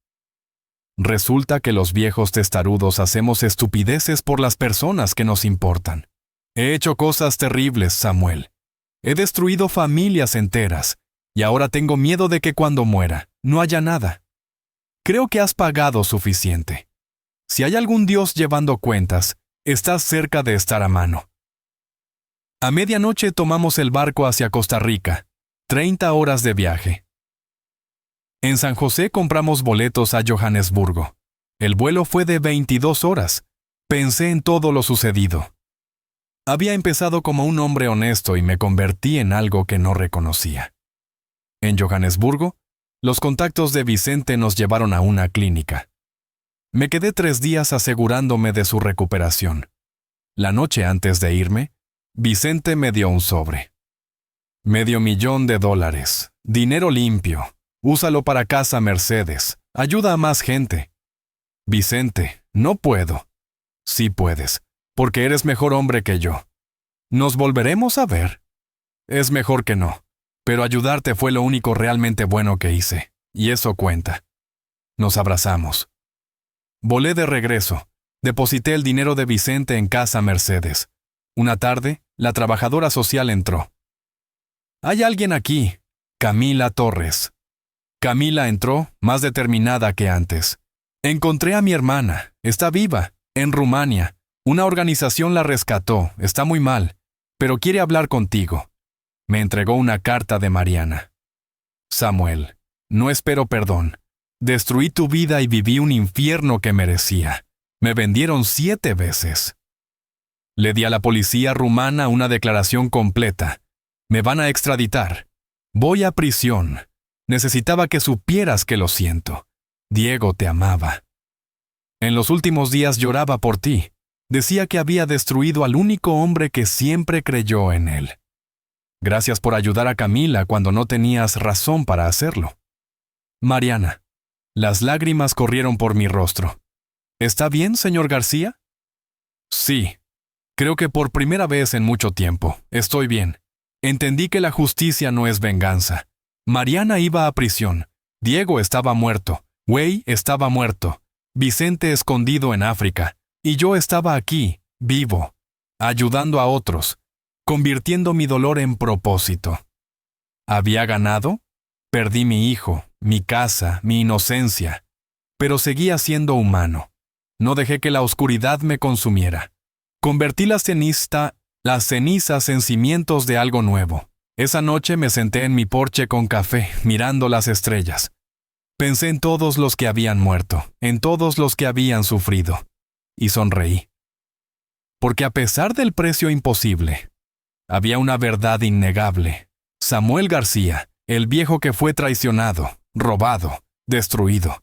Resulta que los viejos testarudos hacemos estupideces por las personas que nos importan. He hecho cosas terribles, Samuel. He destruido familias enteras, y ahora tengo miedo de que cuando muera no haya nada. Creo que has pagado suficiente. Si hay algún Dios llevando cuentas, estás cerca de estar a mano. A medianoche tomamos el barco hacia Costa Rica, 30 horas de viaje. En San José compramos boletos a Johannesburgo. El vuelo fue de 22 horas. Pensé en todo lo sucedido. Había empezado como un hombre honesto y me convertí en algo que no reconocía. En Johannesburgo, los contactos de Vicente nos llevaron a una clínica. Me quedé 3 días asegurándome de su recuperación. La noche antes de irme, Vicente me dio un sobre. $500,000, dinero limpio. Úsalo para Casa Mercedes. Ayuda a más gente. Vicente, no puedo. Sí puedes, porque eres mejor hombre que yo. ¿Nos volveremos a ver? Es mejor que no, pero ayudarte fue lo único realmente bueno que hice, y eso cuenta. Nos abrazamos. Volé de regreso. Deposité el dinero de Vicente en Casa Mercedes. Una tarde, la trabajadora social entró. «Hay alguien aquí, Camila Torres». Camila entró, más determinada que antes. «Encontré a mi hermana. Está viva, en Rumania. Una organización la rescató. Está muy mal, pero quiere hablar contigo». Me entregó una carta de Mariana. «Samuel, no espero perdón. Destruí tu vida y viví un infierno que merecía. Me vendieron 7 veces. Le di a la policía rumana una declaración completa. Me van a extraditar. Voy a prisión. Necesitaba que supieras que lo siento. Diego te amaba. En los últimos días lloraba por ti. Decía que había destruido al único hombre que siempre creyó en él. Gracias por ayudar a Camila cuando no tenías razón para hacerlo. Mariana». Las lágrimas corrieron por mi rostro. ¿Está bien, señor García? Sí. Creo que por primera vez en mucho tiempo. Estoy bien. Entendí que la justicia no es venganza. Mariana iba a prisión. Diego estaba muerto. Wei estaba muerto. Vicente escondido en África. Y yo estaba aquí, vivo, ayudando a otros, convirtiendo mi dolor en propósito. ¿Había ganado? Perdí mi hijo, mi casa, mi inocencia. Pero seguía siendo humano. No dejé que la oscuridad me consumiera. Convertí las cenizas en cimientos de algo nuevo. Esa noche me senté en mi porche con café, mirando las estrellas. Pensé en todos los que habían muerto, en todos los que habían sufrido, y sonreí. Porque a pesar del precio imposible, había una verdad innegable. Samuel García, el viejo que fue traicionado, robado, destruido.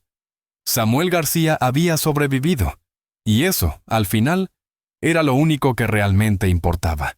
Samuel García había sobrevivido, y eso, al final, era lo único que realmente importaba.